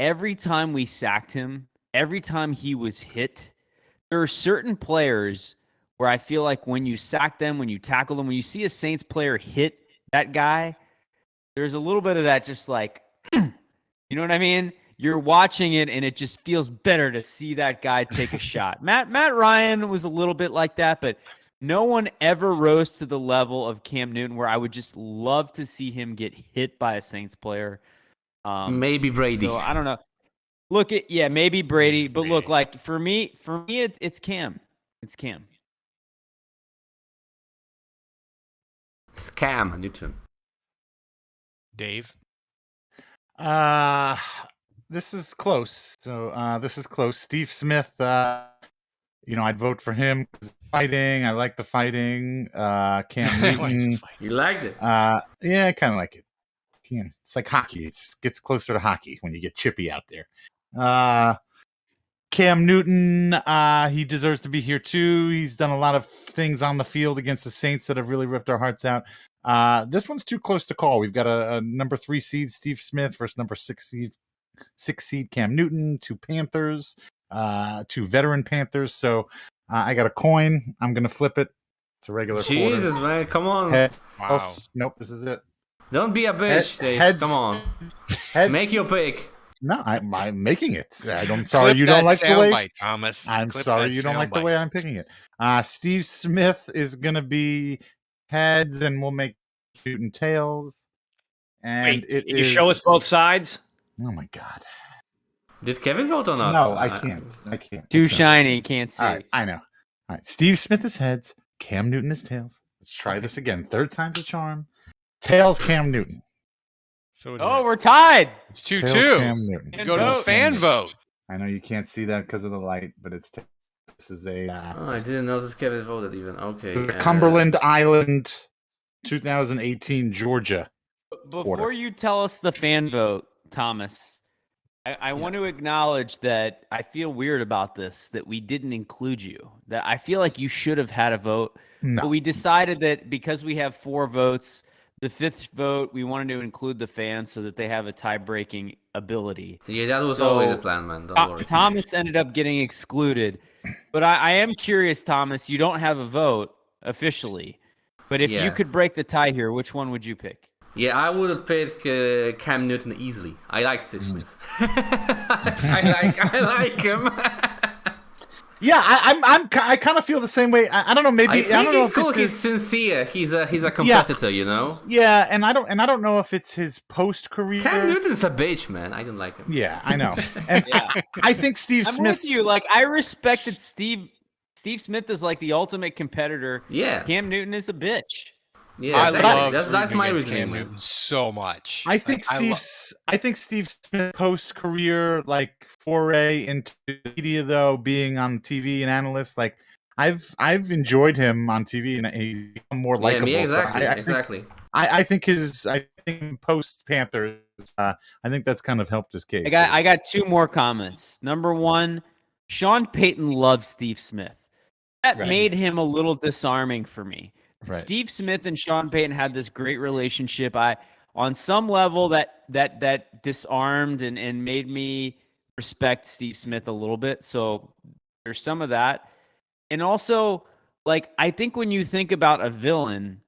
every time we sacked him, every time he was hit, there are certain players where I feel like when you sack them, when you tackle them, when you see a Saints player hit that guy, there's a little bit of that just like, you know what I mean? You're watching it, and it just feels better to see that guy take a shot. Matt Ryan was a little bit like that, but no one ever rose to the level of Cam Newton where I would just love to see him get hit by a Saints player. Maybe Brady. So I don't know. Look, maybe Brady. But look, like for me, it's Cam. It's Cam. It's Cam Newton. Dave? This is close. So this is close. Steve Smith, I'd vote for him because fighting. I like the fighting. Cam Newton. You liked it? Yeah, I kind of like it. It's like hockey. It gets closer to hockey when you get chippy out there. Cam Newton, he deserves to be here too. He's done a lot of things on the field against the Saints that have really ripped our hearts out. This one's too close to call. We've got a number 3 seed, Steve Smith, versus number 6 seed, Cam Newton, 2 Panthers, 2 veteran Panthers. So I got a coin. I'm going to flip it. It's a regular Jesus, quarter. man. Come on. Heads. Wow. Nope, this is it. Don't be a bitch, Dave. Heads. Come on. Heads. Make your pick. No, I'm making it. I'm sorry you don't like the way. Bite, Thomas. I'm sorry you don't like the way I'm picking it. Steve Smith is going to be heads, and we'll make Newton tails. And Wait, you show us both sides? Oh my God. Did Kevin vote or not? No, I can't. Too shiny, can't see. All right, I know. All right, Steve Smith is heads. Cam Newton is tails. Let's try this again. Third time's a charm. Tails, Cam Newton. So we're tied. It's 2-2. Cam Newton. Go to a fan vote. I know you can't see that because of the light, but it's this is a. I didn't notice Kevin voted even. Okay. The Cumberland Island, 2018 Georgia. Before you tell us the fan vote, Thomas, I want to acknowledge that I feel weird about this, that we didn't include you. That I feel like you should have had a vote. No. But we decided that because we have 4 votes, the 5th vote, we wanted to include the fans so that they have a tie-breaking ability. Yeah, that was always the plan, man. Don't worry. Thomas ended up getting excluded. But I am curious, Thomas, you don't have a vote officially. But if you could break the tie here, which one would you pick? Yeah, I would have picked Cam Newton easily. I like Steve Smith. I like him. Yeah, I kind of feel the same way. I don't know. Maybe I don't know. He's cool. He's sincere. He's a competitor, you know. Yeah, and I don't know if it's his post career. Cam Newton's a bitch, man. I don't like him. Yeah, I know. And I think Steve Smith. I'm with you. Like I respected Steve Smith is like the ultimate competitor. Yeah. Cam Newton is a bitch. Yeah, I love that's my Cam routine, Newton so much. I think Steve Smith post career like foray into media though, being on TV and analyst, like I've enjoyed him on TV and he's become more likable. Yeah, exactly. I think post Panthers I think that's kind of helped his case. I got two more comments. Number one, Sean Payton loves Steve Smith. That made him a little disarming for me. Right. Steve Smith and Sean Payton had this great relationship. On some level, that disarmed and made me respect Steve Smith a little bit. So there's some of that. And also, like, I think when you think about a villain,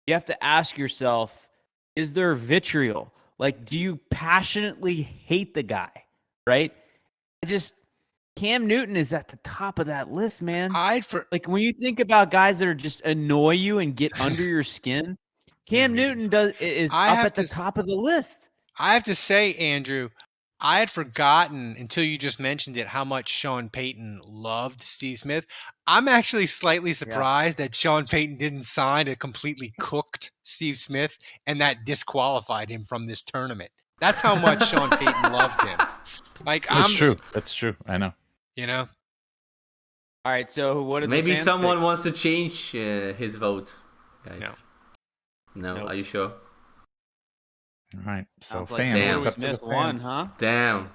you have to ask yourself, is there vitriol? Like, do you passionately hate the guy? Right? Cam Newton is at the top of that list, man. Like, when you think about guys that are just annoy you and get under your skin, Cam Newton is up at the top of the list. I have to say, Andrew, I had forgotten until you just mentioned it how much Sean Payton loved Steve Smith. I'm actually slightly surprised that Sean Payton didn't sign a completely cooked Steve Smith, and that disqualified him from this tournament. That's how much Sean Payton loved him. Like, That's true. That's true. I know. You know. All right. So what? Maybe someone wants to change his vote, guys. No. Nope. Are you sure? All right. So Sounds like fans, Steve Smith won, huh? Damn.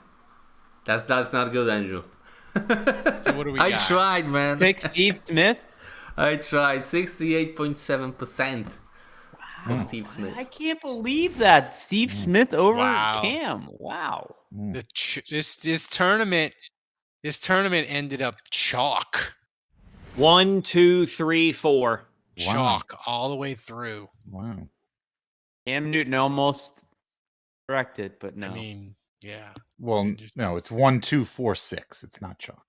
That's not good, Andrew. So what do we got? I tried, man. Pick Steve Smith. I tried. 68.7% for Steve Smith. I can't believe that. Steve Smith over Cam. Wow. This tournament ended up chalk. 1, 2, 3, 4. Chalk all the way through. Wow. Cam Newton almost corrected, but no. I mean, yeah. Well, no, it's 1, 2, 4, 6. It's not chalk.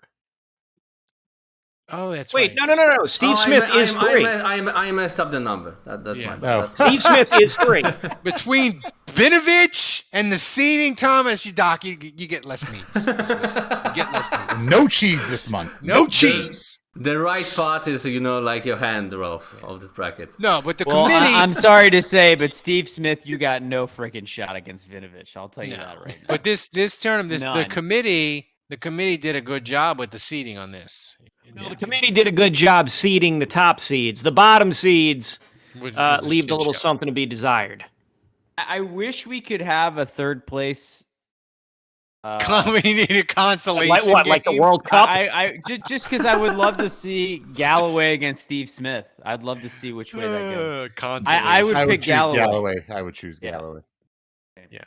Oh, that's Wait, right. no. Steve Smith is 3. I messed up the number. That's my bad. Steve Smith is 3. Between Vinovich and the seeding, Thomas, you get less meats. You get less meats. No cheese this month. No cheese. The right part is, like your hand, Ralph, of this bracket. No, but the Well, committee. I'm sorry to say, but Steve Smith, you got no freaking shot against Vinovich. I'll tell you that right now. But this tournament, None. the committee did a good job with the seeding on this. No, the committee did a good job seeding the top seeds. The bottom seeds leave a little something to be desired. I wish we could have a third place. We need a consolation. Like what? Like the World Cup? I just because I would love to see Galloway against Steve Smith. I'd love to see which way that goes. Consolation. I would pick Galloway. I would choose Galloway. Yeah.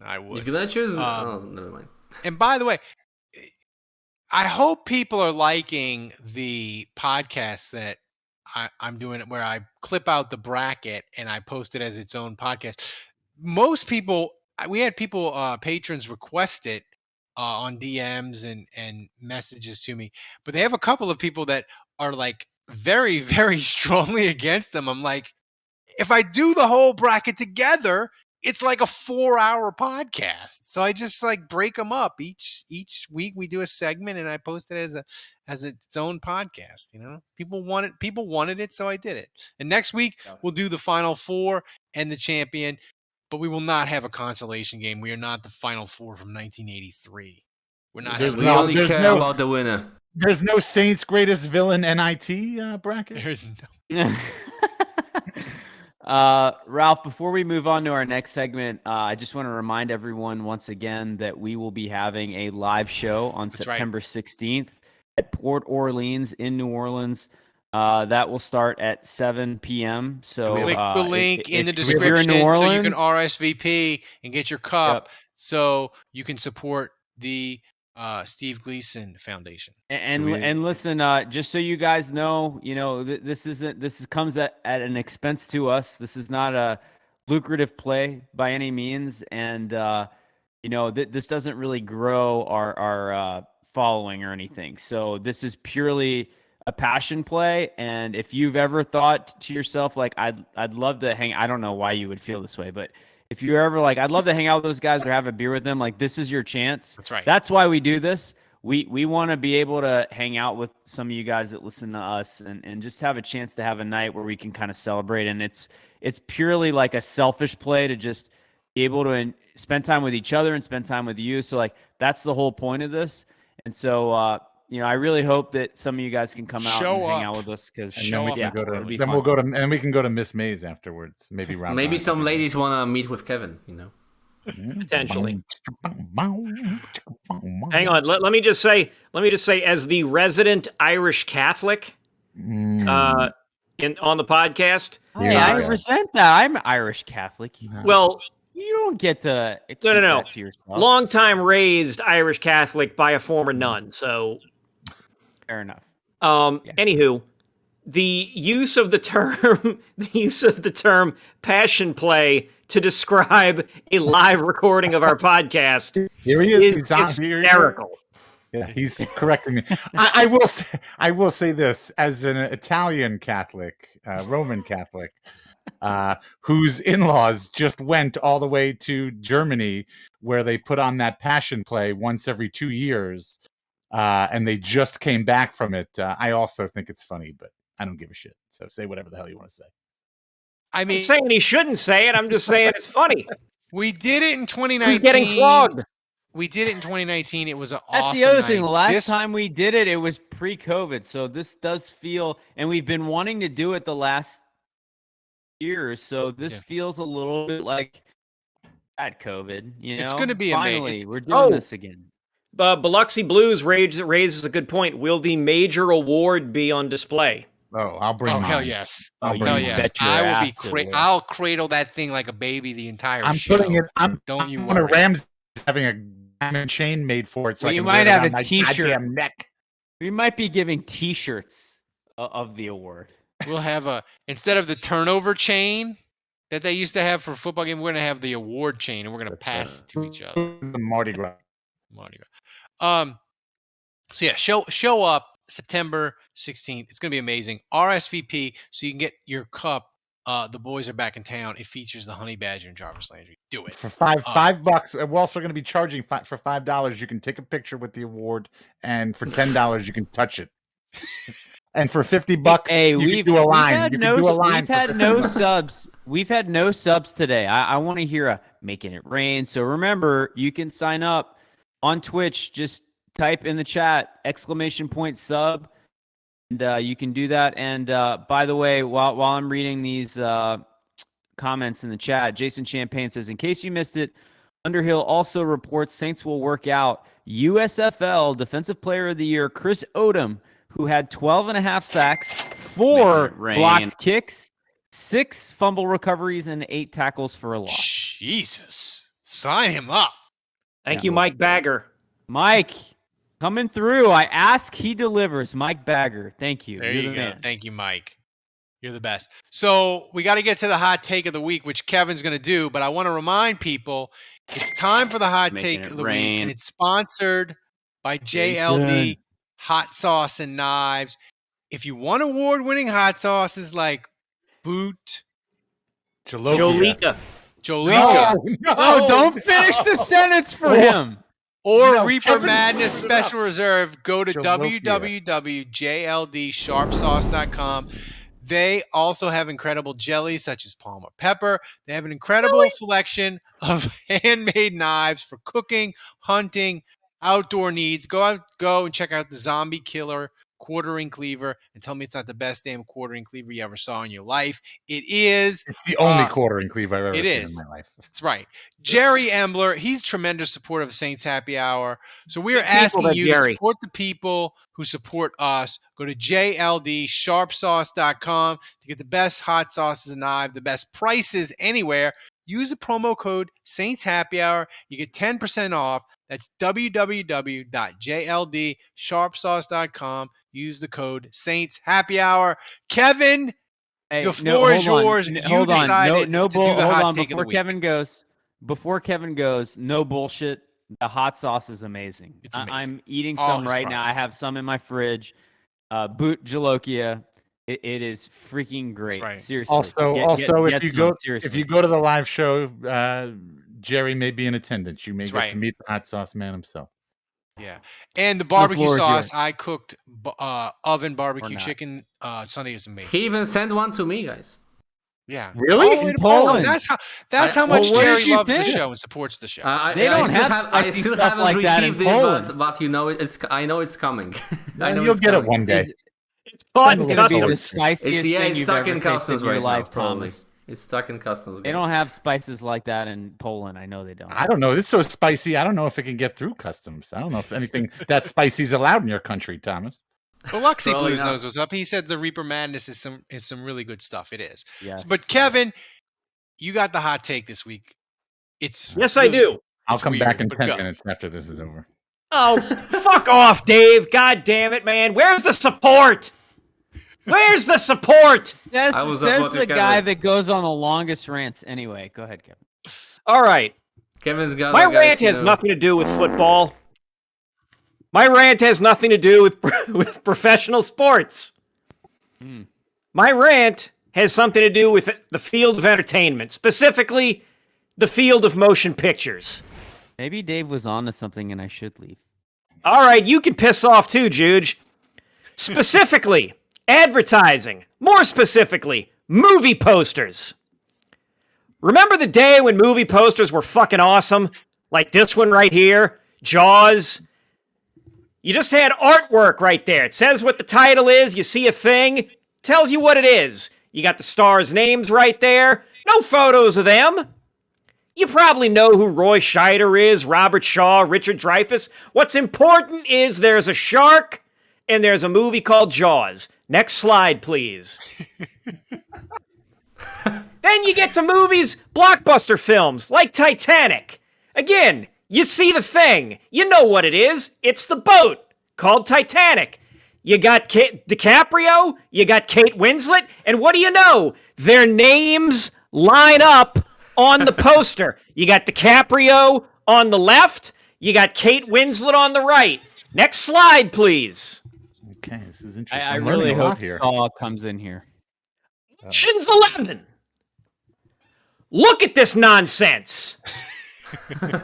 I would. You're gonna choose? Oh, never mind. And by the way, I hope people are liking the podcast that I'm doing, where I clip out the bracket and I post it as its own podcast. Most people, we had people, patrons request it on DMs and messages to me, but they have a couple of people that are like very, very strongly against them. I'm like, if I do the whole bracket together, it's like a 4-hour podcast. So I just like break them up each week. We do a segment and I post it as its own podcast. People wanted it, so I did it. And next week we'll do the Final Four and the champion, but we will not have a consolation game. We are not the Final Four from 1983. We're not. We only care about the winner. There's no Saints Greatest Villain NIT bracket. There's no. Ralph, before we move on to our next segment, I just want to remind everyone once again that we will be having a live show on September 16th at Port Orleans in New Orleans. That will start at 7 p.m. So click the link in the if you're description in New Orleans, so you can RSVP and get your cup so you can support the Steve Gleason Foundation. And listen, just so you guys know, this comes at an expense to us. This is not a lucrative play by any means, and this doesn't really grow our following or anything. So this is purely a passion play. And if you've ever thought to yourself, like, I'd love to hang, I don't know why you would feel this way, but if you're ever like, I'd love to hang out with those guys or have a beer with them, like, this is your chance. That's right. That's why we do this. We want to be able to hang out with some of you guys that listen to us and just have a chance to have a night where we can kind of celebrate. And it's purely like a selfish play to just be able to spend time with each other and spend time with you. So like, that's the whole point of this. And so I really hope that some of you guys can come out Show and hang up. out with us because And then we can we'll go to and we can go to Miss Mays afterwards. Maybe Rob. Maybe some ladies want to meet with Kevin. Potentially. Hang on. Let me just say, as the resident Irish Catholic, on the podcast. Hey, I resent that. I'm Irish Catholic. Well, you don't get to keep no. that to yourself. Long time raised Irish Catholic by a former nun. So fair enough. Anywho, the use of the term passion play to describe a live recording of our podcast here he is. He's hysterical. Yeah, he's correcting me. I will say this as an Italian Catholic, Roman Catholic, whose in-laws just went all the way to Germany, where they put on that passion play once every 2 years, and they just came back from it. I also think it's funny, but I don't give a shit. So say whatever the hell you want to say. I'm saying he shouldn't say it. I'm just saying it's funny. We did it in 2019. Who's getting flogged? We did it in 2019. It was an That's awesome the other night. thing. The last time we did it, it was pre-COVID. So this does feel, and we've been wanting to do it the last years. So this feels a little bit like at COVID. It's going to be finally amazing. we're doing this again. Biloxi Blues raises a good point. Will the major award be on display? Oh, I'll bring. Oh, mine. hell yes! I'll Hell yes! I will be. I'll cradle that thing like a baby the entire show. Don't you worry. Rams having a diamond chain made for it, so you might have a T-shirt. Neck. We might be giving T-shirts of the award. We'll have instead of the turnover chain that they used to have for football game, we're gonna have the award chain, and we're gonna pass it to each other. The Mardi Gras. So yeah, show up September 16th. It's gonna be amazing. RSVP so you can get your cup. The boys are back in town. It features the honey badger and Jarvis Landry. Do it for $5. We're also going to be charging for $5. You can take a picture with the award, and for $10 you can touch it. And for $50, you can do a line. We've had no subs. We've had no subs today. I want to hear a making it rain. So remember, you can sign up on Twitch. Just type in the chat !sub. And you can do that. And by the way, while I'm reading these comments in the chat, Jason Champagne says, in case you missed it, Underhill also reports Saints will work out USFL Defensive Player of the Year Chris Odom, who had 12.5 sacks, 4 blocked kicks, 6 fumble recoveries, and 8 tackles for a loss. Jesus. Sign him up. Thank you, Mike Bagger. Mike. Coming through. I ask, he delivers. Mike Bagger. Thank you. There you go. Thank you, Mike. You're the best. So we got to get to the hot take of the week, which Kevin's going to do. But I want to remind people, it's time for the hot take of the week. And it's sponsored by JLD Hot Sauce and Knives. If you want award-winning hot sauces like Boot, Jolica. No, don't finish the sentence for him. Or Reaper Madness Special Reserve, go to www.jldsharpsauce.com. They also have incredible jellies such as Palmer Pepper. They have an incredible selection of handmade knives for cooking, hunting, outdoor needs. Go and check out the Zombie Killer quartering cleaver and tell me it's not the best damn quartering cleaver you ever saw in your life. It is. It's the only quartering cleaver I've ever seen in my life. That's right. Jerry Embler, he's tremendous supporter of Saints Happy Hour. So we are asking you to support the people who support us. Go to jldsharpsauce.com to get the best hot sauces and knives, the best prices anywhere. Use the promo code Saints Happy Hour. You get 10% off. That's www.jldsharpsauce.com. Use the code Saints Happy Hour. Kevin, the floor is yours. Hold on. Before Kevin goes, no bullshit. The hot sauce is amazing. It's amazing. I'm eating some right now. I have some in my fridge. Boot Jalokia. It is freaking great. Right. Seriously. If you go to the live show, Jerry may be in attendance. You may get to meet the hot sauce man himself. Yeah. And the barbecue sauce, I cooked oven barbecue chicken Sunday. Is amazing. He even sent one to me, guys. Yeah. Really? All the way to Poland. That's how much what Jerry did you loves the think? show and supports the show. They don't have I spicy still stuff haven't like that in received Poland. it, but you know I know it's coming. I know You'll it's get coming. it one day. It's caught It's in going to be the customs. spiciest thing It's you've stuck ever in tasted customs in your right now, life, probably. Thomas. It's stuck in customs. They don't have spices like that in Poland. I know they don't. I don't know. It's so spicy. I don't know if it can get through customs. I don't know if anything that spicy is allowed in your country, Thomas. Well, Luxy Probably Blues not. knows what's up. He said the Reaper Madness is some really good stuff. It is. Yes. But Kevin, you got the hot take this week. Yes, I do. I'll It's come back weird, in but 10 go. minutes after this is over. Oh, fuck off, Dave. God damn it, man. Where's the support? Where's the support? Says I was the about to guy Kevin. that goes on the longest rants. Anyway, go ahead, Kevin. All right. Kevin's got My guys, rant you has know. nothing to do with football. My rant has nothing to do with professional sports. My rant has something to do with the field of entertainment, specifically the field of motion pictures. Maybe Dave was on to something and I should leave. All right, you can piss off too, Juge. Specifically, advertising. More specifically, movie posters. Remember the day when movie posters were fucking awesome? Like this one right here, Jaws. You just had artwork right there. It says what the title is. You see a thing, tells you what it is. You got the stars' names right there. No photos of them. You probably know who Roy Scheider is, Robert Shaw, Richard Dreyfuss. What's important is there's a shark and there's a movie called Jaws. Next slide, please. Then you get to movies, blockbuster films like Titanic. Again, you see the thing. You know what it is. It's the boat called Titanic. You got DiCaprio, you got Kate Winslet, and what do you know? Their names line up on the poster. You got DiCaprio on the left, you got Kate Winslet on the right. Next slide, please. Okay, this is interesting. I I'm really learning a lot hope here. Shaw comes in here. Ocean's 11. Look at this nonsense.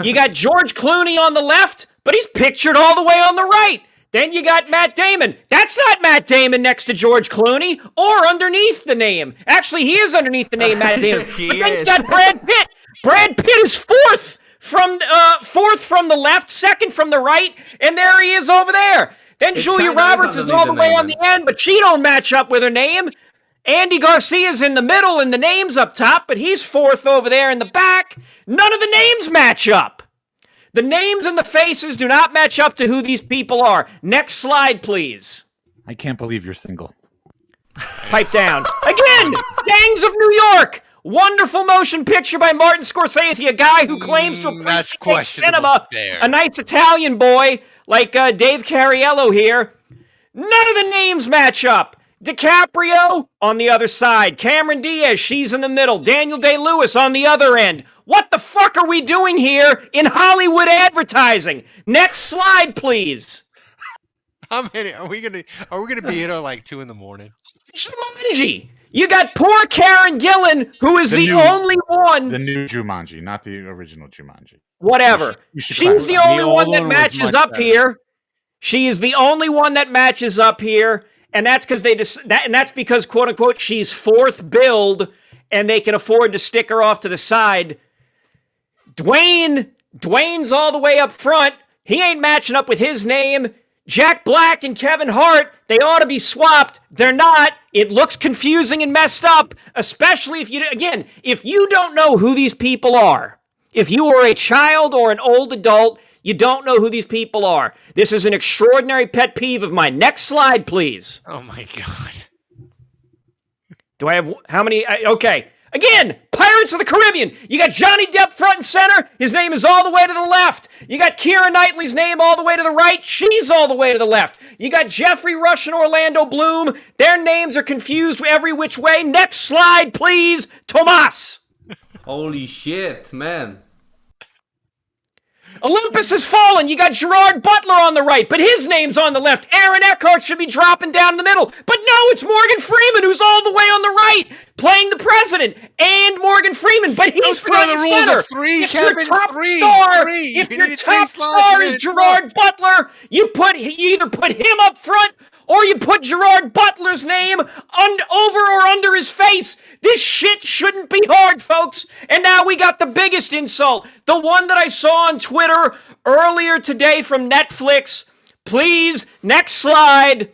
You got George Clooney on the left, but he's pictured all the way on the right. Then you got Matt Damon. That's not Matt Damon next to George Clooney or underneath the name. Actually, he is underneath the name Matt Damon. But then you got Brad Pitt. Brad Pitt is fourth from the left, second from the right, and there he is over there. Then It's Julia kinda Roberts is underneath all the the way name, on then. the end, but she don't match up with her name. Andy Garcia's in the middle and the name's up top, but he's fourth over there in the back. None of the names match up. The names and the faces do not match up to who these people are. Next slide, please. I can't believe you're single. Pipe down. Again, Gangs of New York. Wonderful motion picture by Martin Scorsese, a guy who claims to That's appreciate questionable cinema. there. A nice Italian boy like Dave Cariello here. None of the names match up. DiCaprio on the other side. Cameron Diaz, she's in the middle. Daniel Day-Lewis on the other end. What the fuck are we doing here in Hollywood advertising? Next slide, please. How many are we gonna be here till like 2 a.m? Jumanji. You got poor Karen Gillan, who is the new- only one. The new Jumanji, not the original Jumanji. Whatever. You should She's the clarify. only The one old that one was matches much up better. here. She is the only one that matches up here, and that's because that's because quote unquote she's fourth billed, and they can afford to stick her off to the side. Dwayne's all the way up front. He ain't matching up with his name. Jack Black and Kevin Hart, they ought to be swapped. They're not. It looks confusing and messed up, especially if you don't know who these people are. If you are a child or an old adult, you don't know who these people are. This is an extraordinary pet peeve of mine. Next slide, please. Oh my god. Do I have how many? Okay. Again, Pirates of the Caribbean. You got Johnny Depp front and center. His name is all the way to the left. You got Keira Knightley's name all the way to the right. She's all the way to the left. You got Jeffrey Rush and Orlando Bloom. Their names are confused every which way. Next slide, please. Tomas. Holy shit, man. Olympus has fallen. You got Gerard Butler on the right, but his name's on the left. Aaron Eckhart should be dropping down the middle. But no, it's Morgan Freeman who's all the way on the right, playing the president, and Morgan Freeman, but he's Those front are and the rules center. of three, If Kevin. your top Three. star, Three. if You your needed three top slots, star you is made it Gerard Butler, you either put him up front or you put Gerard Butler's name over or under his face. This shit shouldn't be hard, folks. And now we got the biggest insult, the one that I saw on Twitter earlier today from Netflix. Please, next slide.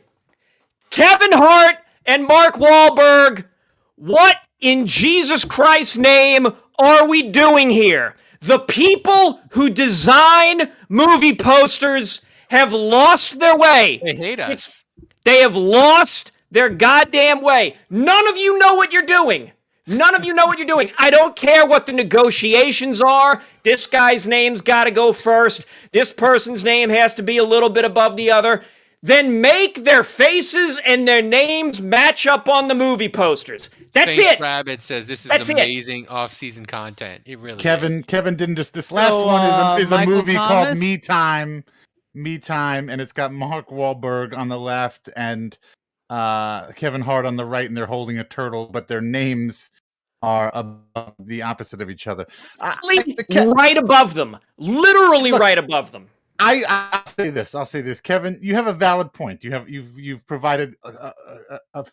Kevin Hart and Mark Wahlberg, what in Jesus Christ's name are we doing here? The people who design movie posters have lost their way. They hate us. They have lost their goddamn way. None of you know what you're doing. None of you know what you're doing. I don't care what the negotiations are. This guy's name's got to go first. This person's name has to be a little bit above the other. Then make their faces and their names match up on the movie posters. That's Saint it. Rabbit says this is That's amazing off-season content. It really is. Kevin didn't just. This last one is a movie called Me Time, and it's got Mark Wahlberg on the left and Kevin Hart on the right, and they're holding a turtle, but their names are above the opposite of each other. Right above them. Literally right above them. I'll say this, Kevin. You have a valid point. You've provided a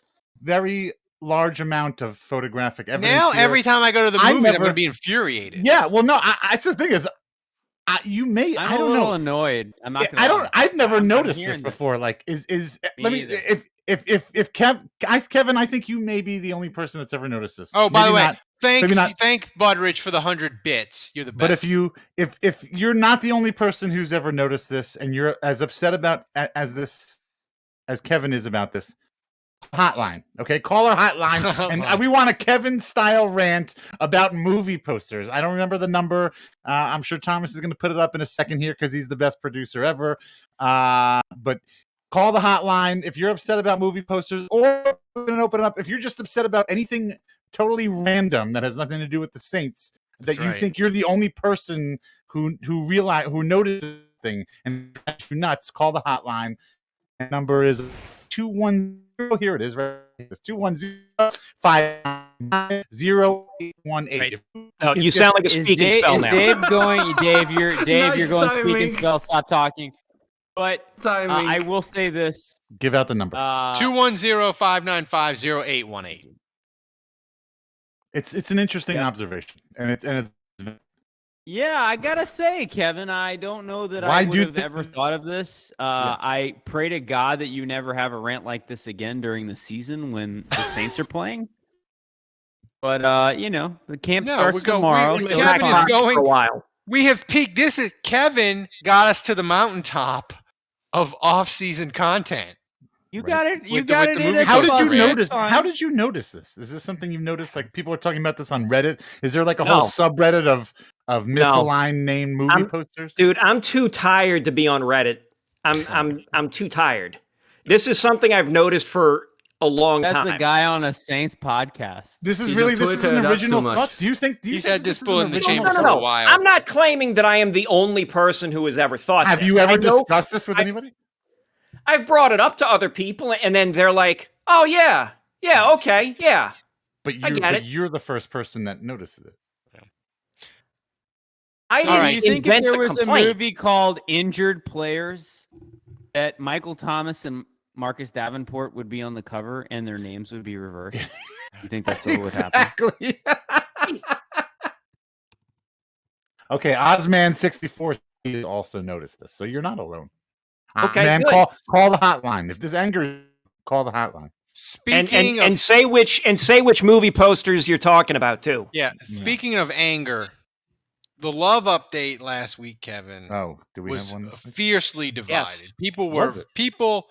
very large amount of photographic evidence. Now, here. every time I go to the movie, I'm going to be infuriated. Yeah, well, no. That's the thing is, you may. I'm I don't a little know. annoyed. I'm not. I don't. Lie. I've never noticed hearing this before. Like, Me let me. either. If Kevin, I think you may be the only person that's ever noticed this. Oh, by Maybe the way, not, thank Budridge for the 100 bits. You're the best. But if you're not the only person who's ever noticed this, and you're as upset about as Kevin is about this, hotline, okay, call our hotline, and we want a Kevin style rant about movie posters. I don't remember the number. I'm sure Thomas is going to put it up in a second here because he's the best producer ever. But call the hotline if you're upset about movie posters, or we're going to open it up if you're just upset about anything totally random that has nothing to do with the Saints. That you think you're the only person who notices thing and drives you nuts. Call the hotline. The number is 210. Here it is. Right. It's 210-590-0818. No, you sound like a speaking spell now. Dave going? Dave, you're Nice going timing. speaking spell. Stop talking. But I will say this. Give out the number. 210-595-0818. It's an interesting observation, and it's. Yeah, I gotta say, Kevin, I don't know that Why I do would you have ever thought of this. I pray to God that you never have a rant like this again during the season when the Saints are playing. But the camp starts tomorrow. So Kevin is going for a while. We have peaked. Kevin got us to the mountaintop of off-season content. You got it. You With the- got with it. the in movie at How the did you buzzer. notice? It's fine. How did you notice this? Is this something you've noticed? Like people are talking about this on Reddit. Is there like a No. whole subreddit of misaligned named movie posters? Dude, I'm too tired to be on Reddit. I'm too tired. This is something I've noticed for a long That's time. the guy on a Saints podcast. This is He's really on this is Twitter, an that's original too much. thought. Do you think He's think had this is bull an in the original chamber thought? for a while. I'm not claiming that I am the only person who has ever thought Have this. you ever I know- discussed this with anybody? I've brought it up to other people, and then they're like, "Oh yeah, okay, yeah." But I get it. you're the first person that notices it. I Do didn't you think if invent there the was complaint. a movie called Injured Players that Michael Thomas and Marcus Davenport would be on the cover and their names would be reversed? You think that's what would happen? Exactly. Okay, Ozman64 also noticed this, so you're not alone. Okay, man, good. call the hotline. If this angers, call the hotline. Speaking and of say which movie posters you're talking about too. speaking of anger, the love update last week, Kevin, Oh, do we was have one? This week? fiercely divided. Yes. People Was were it? people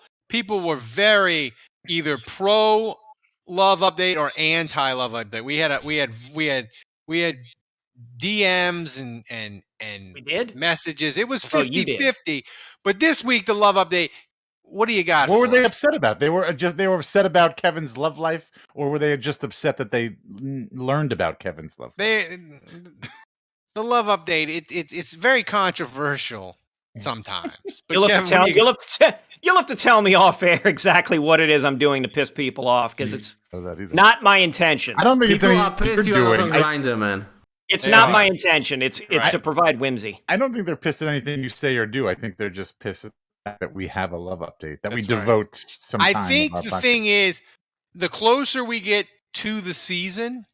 were very either pro love update or anti love update. We had DMs and We did? messages. It was Oh, you did. 50-50. But this week the love update, what do you got? What were for they us? upset about? They were upset about Kevin's love life, or were they just upset that they learned about Kevin's love life? The love update, it's very controversial sometimes. But You'll have, Kevin, you'll have to tell me off air exactly what it is I'm doing to piss people off because it's not my intention. I don't think People it's are anything pissed you're you out doing. on Grindr, man. It's They not are. my intention. It's to provide whimsy. I don't think they're pissed at anything you say or do. I think they're just pissed that we have a love update, that we That's right. devote some time. I think the thing is, the closer we get to the season,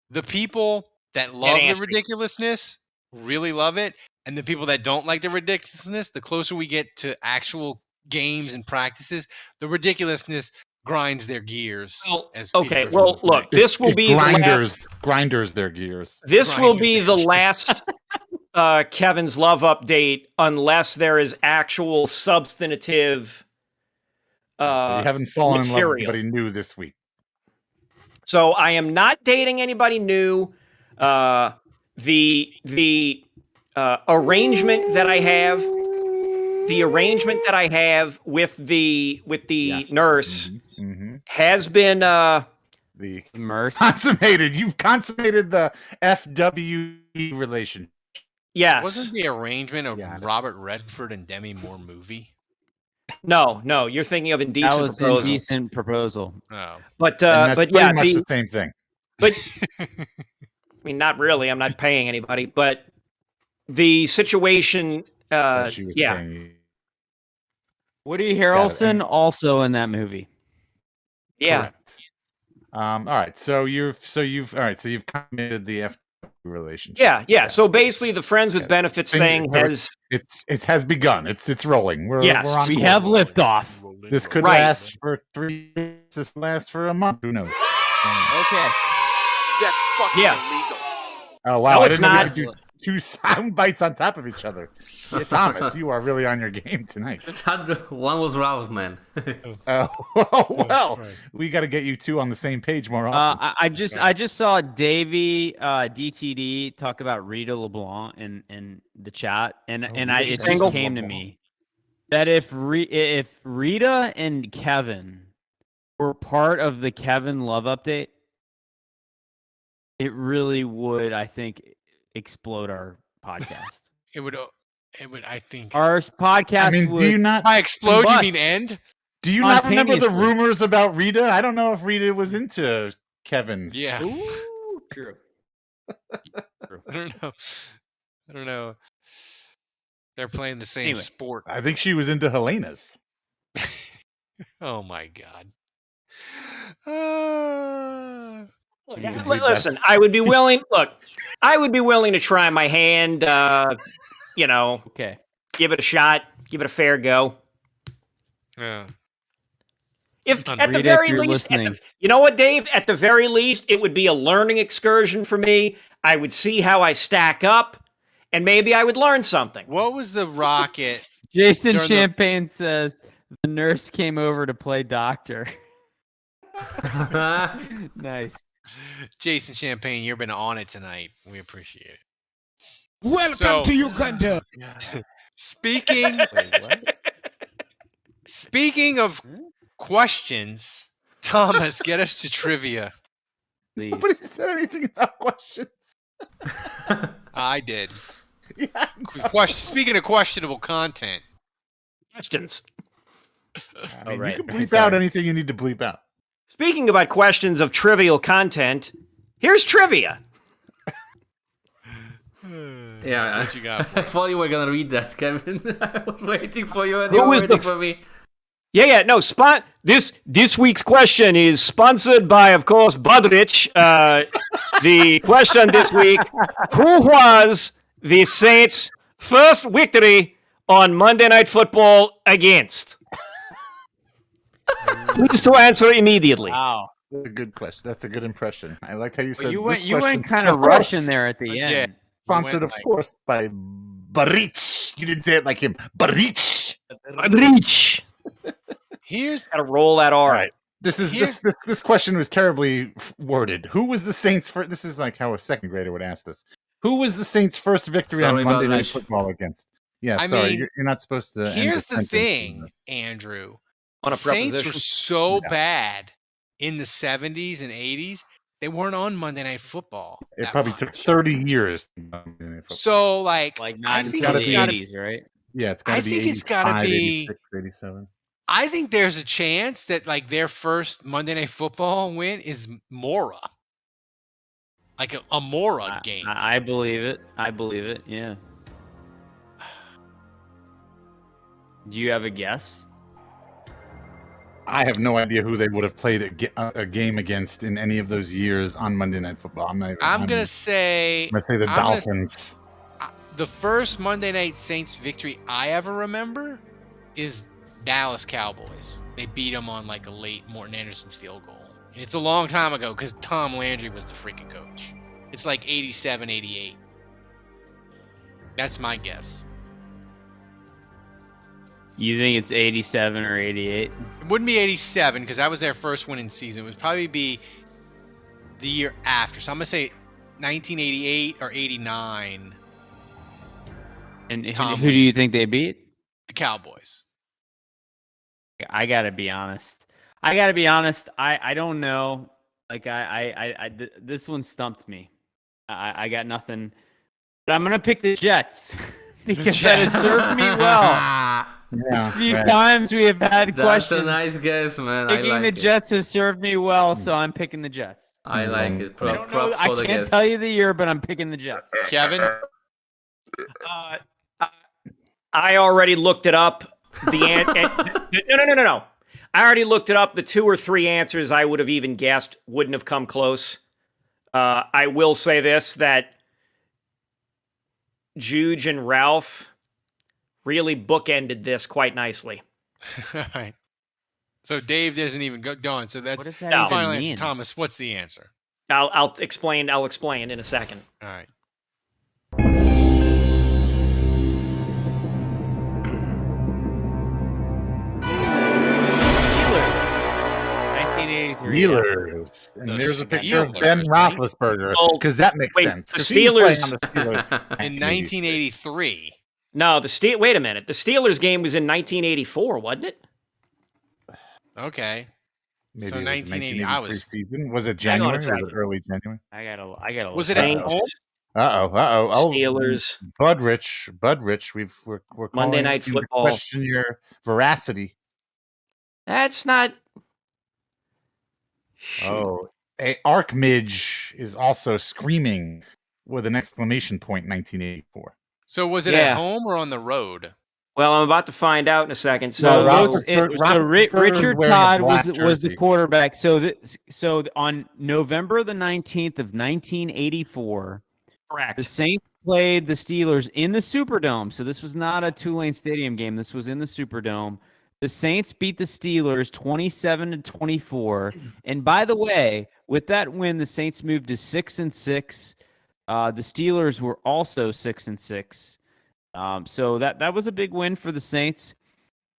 the people that love the ridiculousness really love it, and the people that don't like the ridiculousness, the closer we get to actual games and practices, the ridiculousness grinds their gears. Well, as okay, Peter Griffin well, would say. look, this will be grinders their gears. This will Grinders be their the gears. last Kevin's love update, unless there is actual substantive. So you haven't fallen in love with material. anybody new this week. So I am not dating anybody new. The arrangement that I have, with the nurse has been the consummated. You've consummated the FWE relationship. Yes. Wasn't the arrangement of Robert Redford and Demi Moore movie? No, you're thinking of Indecent That was Proposal. Indecent Proposal. Oh. But and that's but pretty yeah, much the same thing. But I mean, not really. I'm not paying anybody, but the situation. She was Yeah. paying you. Woody Harrelson also in that movie. Yeah. Correct. All right. So you've committed the FW relationship. Yeah. So basically, the friends with benefits thing has it has begun. It's rolling. We're Yes. on We course. have liftoff. This could Right. last for 3 years. This last for a month. Who knows? Okay. That's fucking Yeah. illegal. Oh wow! No, I it's didn't know we not. could do 2 sound bites on top of each other. Yeah, Thomas, you are really on your game tonight. One was Ralph, man. Well, we got to get you 2 on the same page more often. I just saw Davey DTD talk about Rita LeBlanc in the chat, and it just came to me that if Rita and Kevin were part of the Kevin Love update, it really would, I think, explode our podcast. It would. I think Our podcast. I mean, would do you not by explode? combust. You mean end? Do you not remember the Spontaneously. rumors about Rita? I don't know if Rita was into Kevin's. Yeah. Ooh, true. I don't know. They're playing the same Anyway. sport. I think she was into Helena's. Oh my god. Listen, I would be willing. Look, I would be willing to try my hand. Okay. Give it a shot. Give it a fair go. Yeah. If Rita, at the if very you're least, listening. you know what, Dave? At the very least, it would be a learning excursion for me. I would see how I stack up, and maybe I would learn something. What was the rocket? Jason During the- Champagne says the nurse came over to play doctor. Nice. Jason Champagne, you've been on it tonight. We appreciate it. Welcome to Uganda. Speaking of questions, Thomas, get us to trivia. Please. Nobody said anything about questions. I did. Yeah. Speaking of questionable content. Questions. I mean, right. you can bleep out anything you need to bleep out. Speaking about questions of trivial content, here's trivia. Yeah, What you got for I us? thought you were gonna read that, Kevin. I was waiting for you, and Who you were was waiting the for me. Yeah. No, this week's question is sponsored by, of course, Budrich. The question this week: who was the Saints' first victory on Monday Night Football against? Please to answer immediately. Wow. That's a good question. That's a good impression. I like how you said You this went question. kind of Of course. rushing there at the end. Yeah. Sponsored, of Like- course, by Barich. You didn't say it like him. Barich. Budrich. Here's Got to roll that R. All right. This question was terribly worded. Who was the Saints' first? This is like how a second grader would ask this. Who was the Saints' first victory Sorry, on Monday Night Badrich. Football against? Yeah, I sorry, mean, you're not supposed to. end here's a the sentence thing, Andrew. On a Saints were preposition. so Yeah. bad in the 70s and 80s. They weren't on Monday Night Football. It that probably much. took 30 years. to get on Monday Night Football. So, like Like I not think until it's the gotta 80s, right? Yeah, it's got I to be think 85, it's gotta be- 86, 87. I think there's a chance that like their first Monday Night Football win is Mora. Like a Mora game. I believe it. I believe it. Yeah. Do you have a guess? I have no idea who they would have played a game against in any of those years on Monday Night Football. I'm gonna say the Dolphins. The first Monday Night Saints victory I ever remember is Dallas Cowboys. They beat them on like a late Morton Anderson field goal. And it's a long time ago because Tom Landry was the freaking coach. It's like 87, 88. That's my guess. You think it's 87 or 88? It wouldn't be 87 because that was their first winning season. It would probably be the year after. So I'm going to say 1988 or 89. And who do you think they beat? The Cowboys. I got to be honest. I don't know. Like this one stumped me. I got nothing. But I'm going to pick the Jets because that has served me well. This few times we have had questions. That's a nice guess, man. Picking the Jets has served me well, so I'm picking the Jets. I like it. I can't tell you the year, but I'm picking the Jets. Kevin? I already looked it up. No. I already looked it up. The 2 or 3 answers I would have even guessed wouldn't have come close. I will say this, that Juge and Ralph really bookended this quite nicely. All right. So Dave doesn't even go on. So that's the final answer. Thomas, what's the answer? I'll explain in a second. All right. 1983. Steelers. And there's a picture of Ben Roethlisberger because that makes sense. The Steelers in 1983. No, wait a minute. The Steelers game was in 1984, wasn't it? Okay. Maybe so it was 1980. Season. Was it January? Was it early January? I gotta. Was it at home? Oh, Steelers. Budrich. We're Monday Night Football. Question your veracity. That's not. Oh, Archmidge is also screaming with an exclamation point. 1984. So was it at home or on the road? Well, I'm about to find out in a second. So, Richard Todd was the quarterback. So on November the 19th of 1984, correct. The Saints played the Steelers in the Superdome. So this was not a Tulane Stadium game. This was in the Superdome. The Saints beat the Steelers 27-24. And by the way, with that win, the Saints moved to 6-6. The Steelers were also 6-6. So that was a big win for the Saints.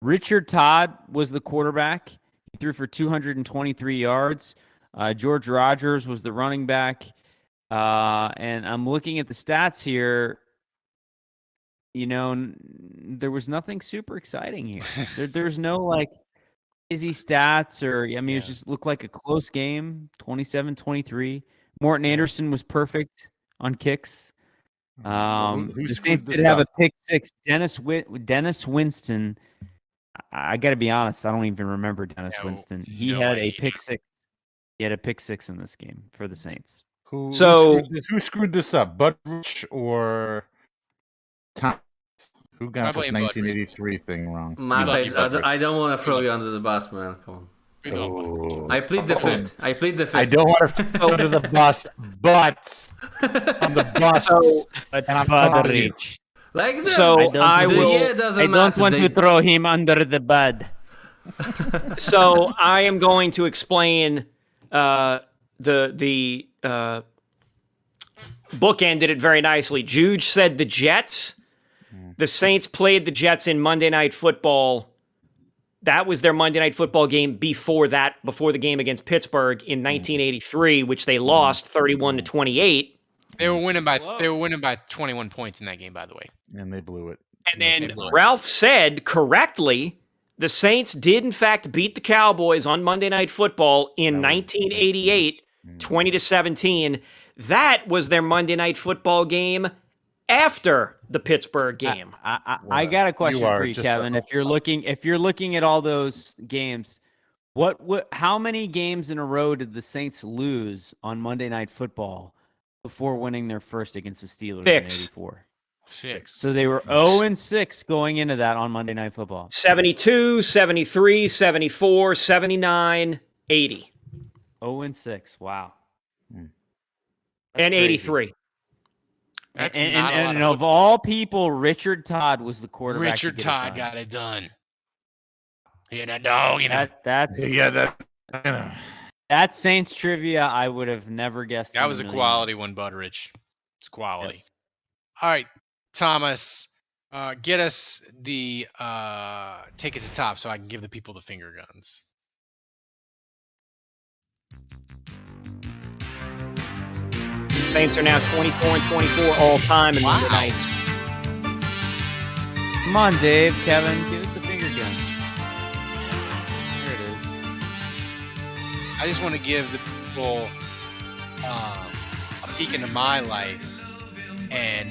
Richard Todd was the quarterback. He threw for 223 yards. George Rogers was the running back. And I'm looking at the stats here. You know, there was nothing super exciting here. There's no like easy stats it just looked like a close game, 27-23. Morton Anderson was perfect on kicks. The Saints did have a pick six. Dennis Winston. I got to be honest. I don't even remember Dennis Winston. He had a pick six. He had a pick six in this game for the Saints. Who screwed this up? Budrich or Tom? Who got this 1983 thing wrong? Matt, I don't want to throw you under the bus, man. Come on. I plead the fifth. I don't want to throw to the bus, but I'm the bus. And I'm talking. Like I don't want to throw him under the bed. So I am going to explain the book ended it very nicely. Juge said the Jets. The Saints played the Jets in Monday Night Football. That was their Monday Night Football game before the game against Pittsburgh in 1983, which they lost 31-28. They were winning by 21 points in that game, by the way. And they blew it. And then Ralph said correctly, the Saints did in fact beat the Cowboys on Monday Night Football in 1988, 20-17. That was their Monday Night Football game after the Pittsburgh game. I got a question for you, Kevin. If you're looking at all those games, how many games in a row did the Saints lose on Monday Night Football before winning their first against the Steelers in 84? 6. So they were 0-6 going into that on Monday Night Football. 72, 73, 74, 79, 80. 0-6. Wow. And crazy. 83. That's and not a lot of of all people, Richard Todd was the quarterback. Richard Todd got it done. Yeah, that dog. That's Saints trivia. I would have never guessed. That was a quality one, Butteridge. It's quality. Yep. All right, Thomas, get us the take it to top so I can give the people the finger guns. Saints are now 24 and 24 all time in Monday nights. Come on, Dave, Kevin, give us the finger gun. There it is. I just want to give the people a peek into my life, and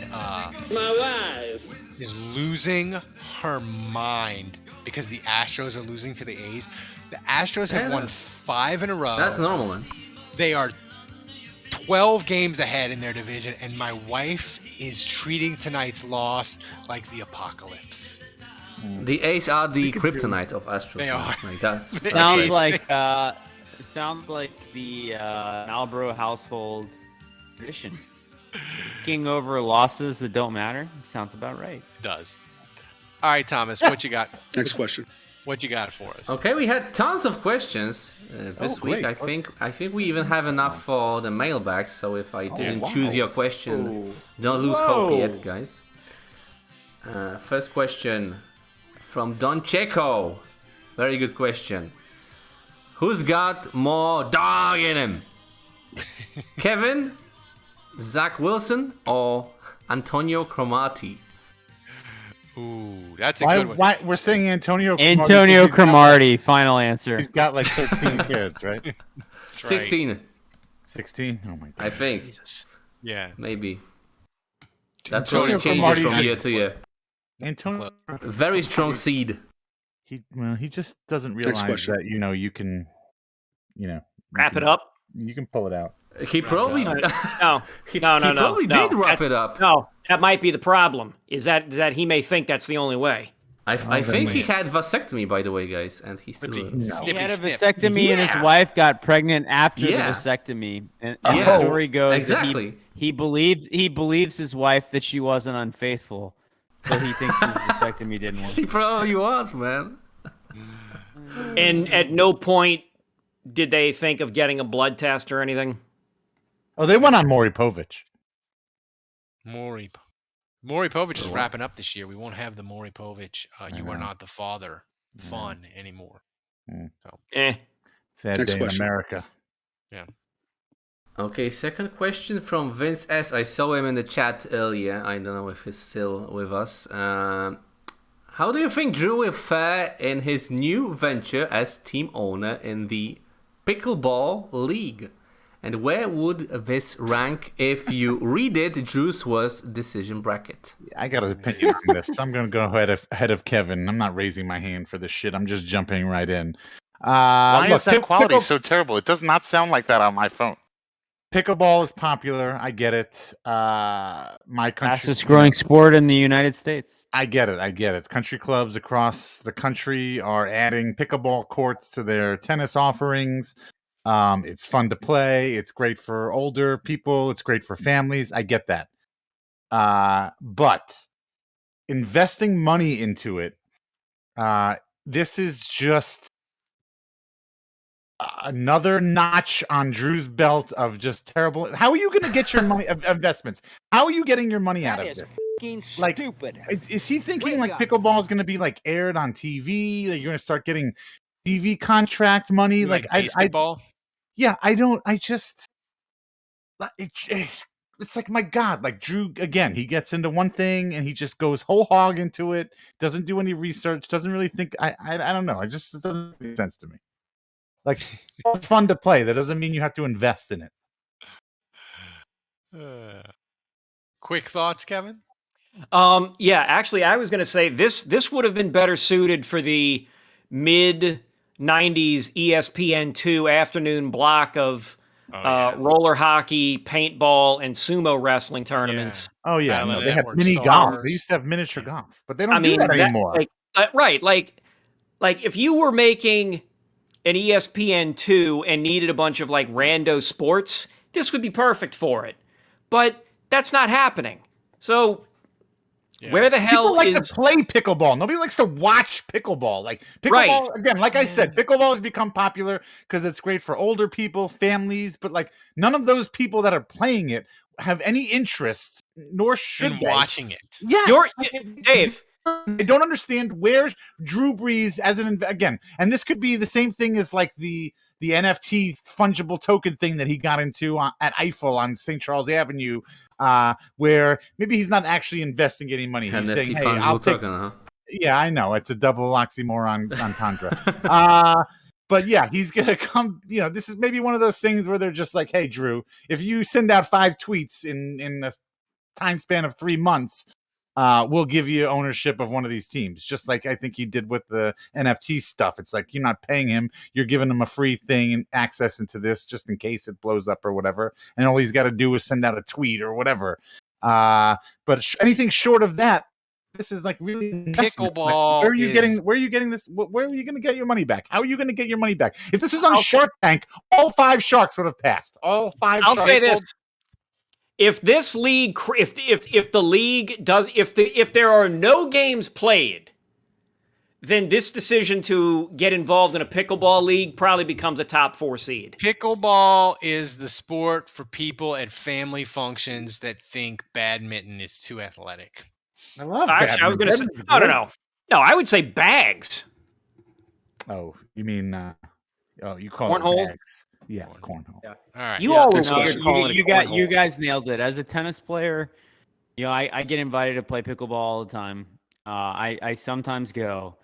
my wife is losing her mind because the Astros are losing to the A's. The Astros have won 5 in a row. That's normal, man. They are 12 games ahead in their division, and my wife is treating tonight's loss like the apocalypse. The A's are the kryptonite of Astros. They are. Like that's sounds like it sounds like the Marlboro household tradition. King over losses that don't matter. Sounds about right. It does. All right, Thomas, what you got? Next question. What you got for us? Okay, we had tons of questions this week. I think we even have enough for the mailbag. So if I didn't choose your question, don't lose hope yet, guys. First question from Don Checo. Very good question. Who's got more dog in him? Kevin, Zach Wilson, or Antonio Cromartie? Ooh, that's a good one. Why we're saying Antonio Cromartie, final answer. He's got like 13 kids, right? 16. 16? Oh my god. I think. Jesus. Yeah. Maybe. That probably changes from year to year. Antonio, very strong seed. He just doesn't realize that you can wrap it up. You can pull it out. He probably no. He probably did wrap it up. No, that might be the problem. Is that he may think that's the only way. I think he had vasectomy, by the way, guys, and he still he had a vasectomy, and his wife got pregnant after the vasectomy. And the story goes that he believes his wife that she wasn't unfaithful, but he thinks his vasectomy didn't work. He probably was, man. And at no point did they think of getting a blood test or anything? Oh, they went on Maury Povich. Maury Povich is wrapping up this year. We won't have the Maury Povich. You are not the father fun anymore. So. Sad Next day question. in America. Yeah. Okay, second question from Vince S. I saw him in the chat earlier. I don't know if he's still with us. How do you think Drew will fare in his new venture as team owner in the Pickleball League? And where would this rank if you redid Drew's worst decision bracket? I got an opinion on this. I'm going to go ahead of Kevin. I'm not raising my hand for this shit. I'm just jumping right in. Why is that quality so terrible? It does not sound like that on my phone. Pickleball is popular. I get it. My country, fastest growing sport in the United States. I get it. Country clubs across the country are adding pickleball courts to their tennis offerings. It's fun to play. It's great for older people. It's great for families. I get that. But investing money into it, this is just another notch on Drew's belt of just terrible. How are you going to get your money investments? How are you getting your money out of this? Like, stupid. Is he thinking like pickleball is going to be like aired on TV? Like you're going to start getting TV contract money? Like basketball? It's like, my God, like Drew, again, he gets into one thing and he just goes whole hog into it, doesn't do any research, doesn't really think, I don't know. It doesn't make sense to me. Like, it's fun to play. That doesn't mean you have to invest in it. Quick thoughts, Kevin? Yeah, actually, I was going to say this would have been better suited for the mid-90s ESPN2 afternoon block of roller hockey, paintball, and sumo wrestling tournaments. Oh yeah, Battle no, of they had Network mini Stars. golf. They used to have miniature golf, but they don't do that anymore. Right, like if you were making an ESPN2 and needed a bunch of like rando sports, this would be perfect for it. But that's not happening. So where the hell people like to play pickleball? Nobody likes to watch pickleball. Like pickleball again, like I said, pickleball has become popular because it's great for older people, families, but like none of those people that are playing it have any interest, nor should in they. watching it. Yes, Dave. I don't understand where Drew Brees as again, and this could be the same thing as like the NFT fungible token thing that he got into at Eiffel on St. Charles Avenue, where maybe he's not actually investing any money. He's NFT saying, "Hey, fungible I'll take." token, Yeah, I know it's a double oxymoron entendre. But yeah, he's gonna come. You know, this is maybe one of those things where they're just like, "Hey, Drew, if you send out 5 tweets in a time span of 3 months." We'll give you ownership of one of these teams, just like I think he did with the NFT stuff. It's like you're not paying him, you're giving him a free thing and access into this just in case it blows up or whatever. And all he's got to do is send out a tweet or whatever. But anything short of that, this is like really pickleball. Like, where are you getting this? Where are you going to get your money back? How are you going to get your money back? If this was on Shark Tank, all 5 sharks would have passed. All 5. I'll say this. If this league, if the league does, if there are no games played, then this decision to get involved in a pickleball league probably becomes a top 4 seed. Pickleball is the sport for people at family functions that think badminton is too athletic. I love. Actually, I was going to say no. I would say bags. Oh, you mean? You call cornhole? It bags. Yeah, cornhole. Yeah. All right. You guys nailed it. As a tennis player, I get invited to play pickleball all the time. I sometimes go,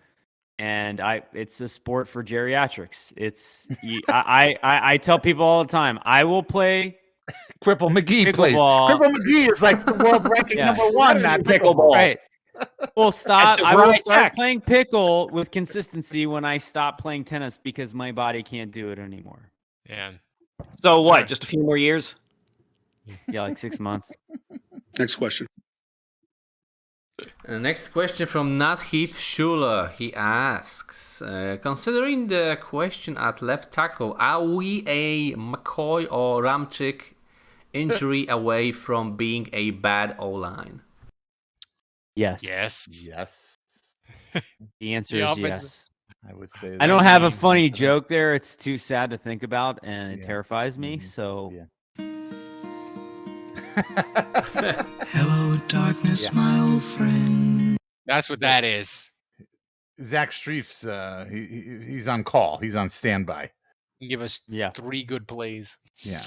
and it's a sport for geriatrics. It's I tell people all the time, I will play. Cripple McGee plays. Cripple McGee is like the world ranking number 1 at pickleball. Right. Well, stop. I will start playing pickle with consistency when I stop playing tennis because my body can't do it anymore. Yeah. So what? Just a few more years? Yeah, like 6 months. Next question. Next question from Nat Heath Schuler. He asks, considering the question at left tackle, are we a McCoy or Ramczyk injury away from being a bad O-line? Yes. Yes. The answer is yes. I would say. I don't have a funny joke there. It's too sad to think about, and it terrifies me. So. Hello, darkness, my old friend. That's what that is. Zach Streif's he's on call. He's on standby. Give us 3 good plays. Yeah.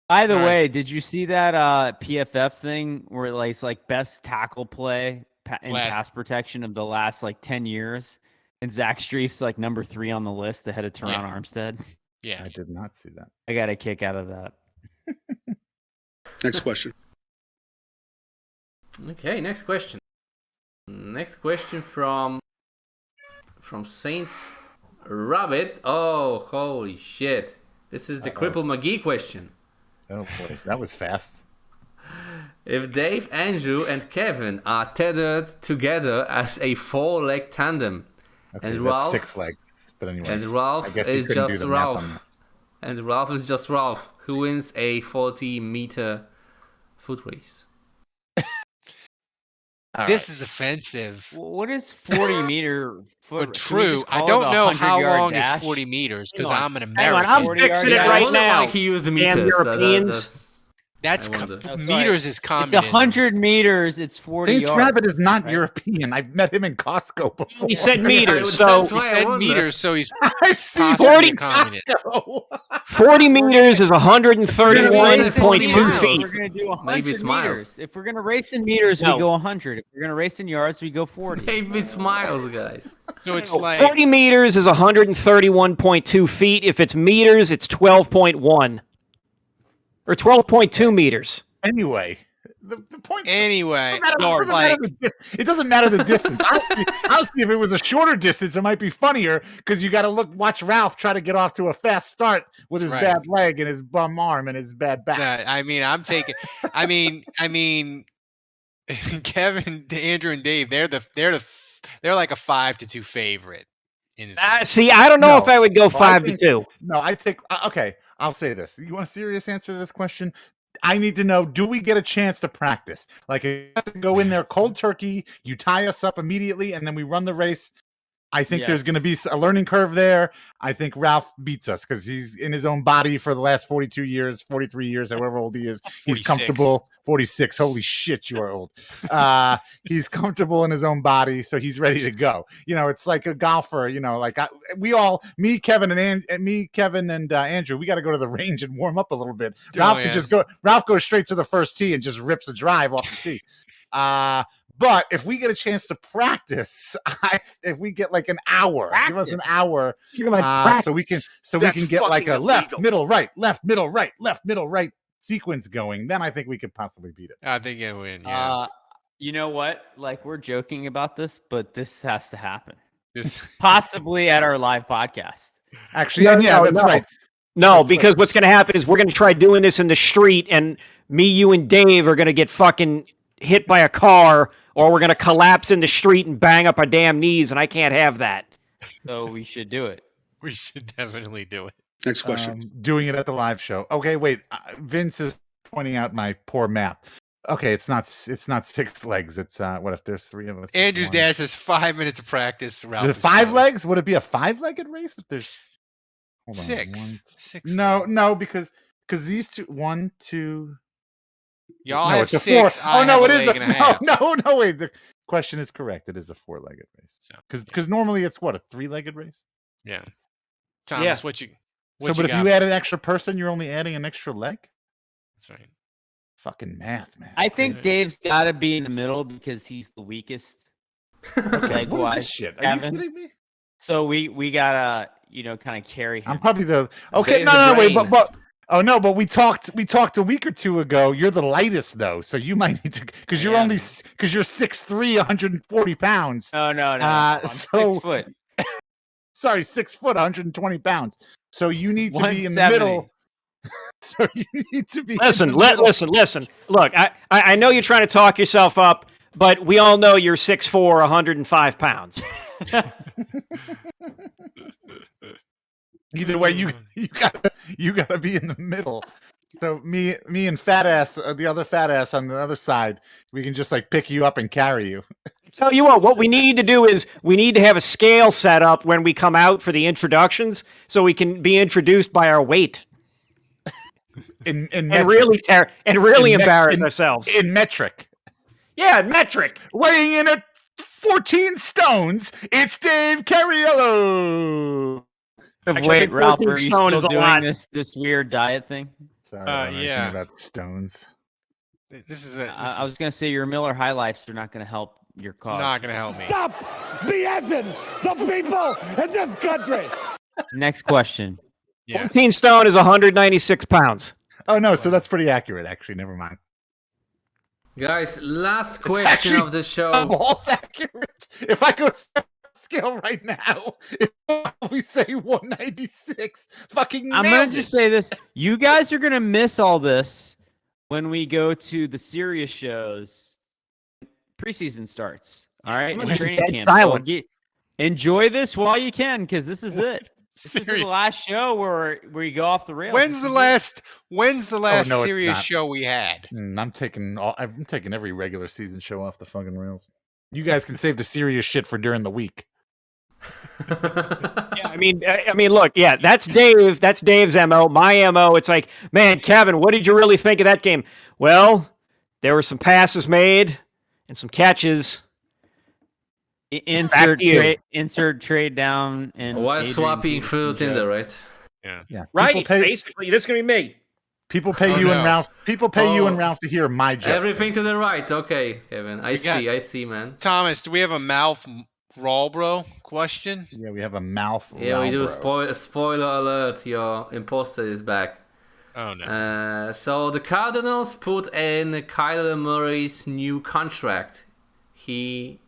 By the way, did you see that PFF thing where it's like best tackle play in pass protection of the last 10 years? And Zach Streif's number 3 on the list ahead of Teron Armstead. Yeah. I did not see that. I got a kick out of that. Next question. Okay, next question. Next question from Saints Rabbit. Oh, holy shit. This is the Cripple McGee question. Oh boy, that was fast. If Dave, Andrew, and Kevin are tethered together as a 4-leg tandem, okay, and Ralph 6 legs, but anyway, and Ralph is just Ralph, and Ralph is just Ralph, who wins a 40-meter foot race? This is offensive. What is 40-meter foot? But true, I don't know how long is 40 meters because I'm an American. I'm fixing it right now. He used the meters. Europeans. That's meters is communism. It's 100 meters. It's 40 Saints yards. Rabbit is not European. I've met him in Costco before. He said meters, so he said meters. So he's I've seen 40 Costco. 40 meters is 131.2 feet. We're gonna do 100 Maybe it's miles. meters. If we're gonna race in meters, we go 100. If we're gonna race in yards, we go 40. Maybe it's miles, guys. So it's like 40 meters is 131.2 feet. If it's meters, it's 12.1 or 12.2 meters. Anyway, The points. Anyway, it doesn't matter the distance. Honestly, if it was a shorter distance, it might be funnier because you got to watch Ralph try to get off to a fast start with his bad leg and his bum arm and his bad back. I mean, I'm taking. I mean, Kevin, Andrew, and Dave. They're like a 5-2 favorite. See, I don't know if I would go 5-2. No, I think okay. I'll say this. You want a serious answer to this question? I need to know, do we get a chance to practice? Like, if you have to go in there cold turkey, you tie us up immediately, and then we run the race. I think there's going to be a learning curve there. I think Ralph beats us because he's in his own body for the last 42 years, 43 years, however old he is. 46. He's comfortable. 46. Holy shit, you are old. He's comfortable in his own body, so he's ready to go. It's like a golfer. Me, Kevin, and Andrew, we got to go to the range and warm up a little bit. Ralph goes straight to the first tee and just rips a drive off the tee. But if we get a chance to practice, if we get like an hour, give us an hour, so we can get like a left, middle, right sequence going. Then I think we could possibly beat it. I think it win. Yeah. You know what? Like, we're joking about this, but this has to happen. This possibly at our live podcast. Actually, that's right. No, because what's going to happen is we're going to try doing this in the street, and me, you, and Dave are going to get fucking hit by a car, or we're going to collapse in the street and bang up our damn knees, and I can't have that. So we should do it. We should definitely do it. Next question. Doing it at the live show. Okay, wait. Vince is pointing out my poor math. Okay, it's not 6 legs. It's what if there's 3 of us? Andrew's dad says 5 minutes of practice. Is it 5 legs? Would it be a 5-legged race if there's 6? 6. No, because these two, 1, 2. Y'all have 6. It is no. Wait, the question is correct. It is a 4-legged race. Because normally it's what, a 3-legged race? Yeah. Thomas, what you if you add an extra person, you're only adding an extra leg. That's right. Fucking math, man. I think Dave's got to be in the middle because he's the weakest. Okay, what is this shit? Are you kidding me? So we gotta kind of carry him. I'm probably the wait, but we talked a week or two ago. You're the lightest though, so you might need to because you're 6'3", 140 pounds. No. I'm 6 foot. Sorry, 6 foot, 120 pounds. So you need to be in the middle. So you need to be. Listen. Look, I know you're trying to talk yourself up, but we all know you're 6'4", 105 pounds. Either way, you gotta be in the middle. So me and fat ass, the other fat ass on the other side, we can just like pick you up and carry you. Tell you what we need to do is we need to have a scale set up when we come out for the introductions, so we can be introduced by our weight. And really embarrass ourselves in metric. Yeah, metric. Weighing in at 14 stones, it's Dave Cariello. Wait, Ralph, are you still doing this weird diet thing? Sorry, yeah. About stones. I was going to say your Miller High Lifes are not going to help your cause. It's not going to help me. Stop BSing the people in this country. Next question. 14 stone is 196 pounds. Oh, no, so that's pretty accurate, actually. Never mind. Guys, last question of the show. Almost accurate. If I go scale right now, it we say 196. Fucking I'm going to just say this. You guys are going to miss all this when we go to the serious shows. Preseason starts. All right? And training camp. So enjoy this while you can, because this is it. This is the last show where you go off the rails. When's the last serious show we had? I'm taking every regular season show off the fucking rails. You guys can save the serious shit for during the week. I mean, look, that's Dave. That's Dave's MO. My MO. It's like, man, Kevin, what did you really think of that game? Well, there were some passes made and some catches. Insert trade down and while swapping fruit in there, right? Yeah. Right. Basically, this is gonna be me. People pay you and Ralph. People pay you and Ralph to hear my joke. Everything to the right. Okay, Kevin. I see, man. Thomas, do we have a mouth Rawbro question? Yeah, we have a mouth. Yeah, we do. Spoiler alert: your imposter is back. Oh no. So the Cardinals put in Kyler Murray's new contract. He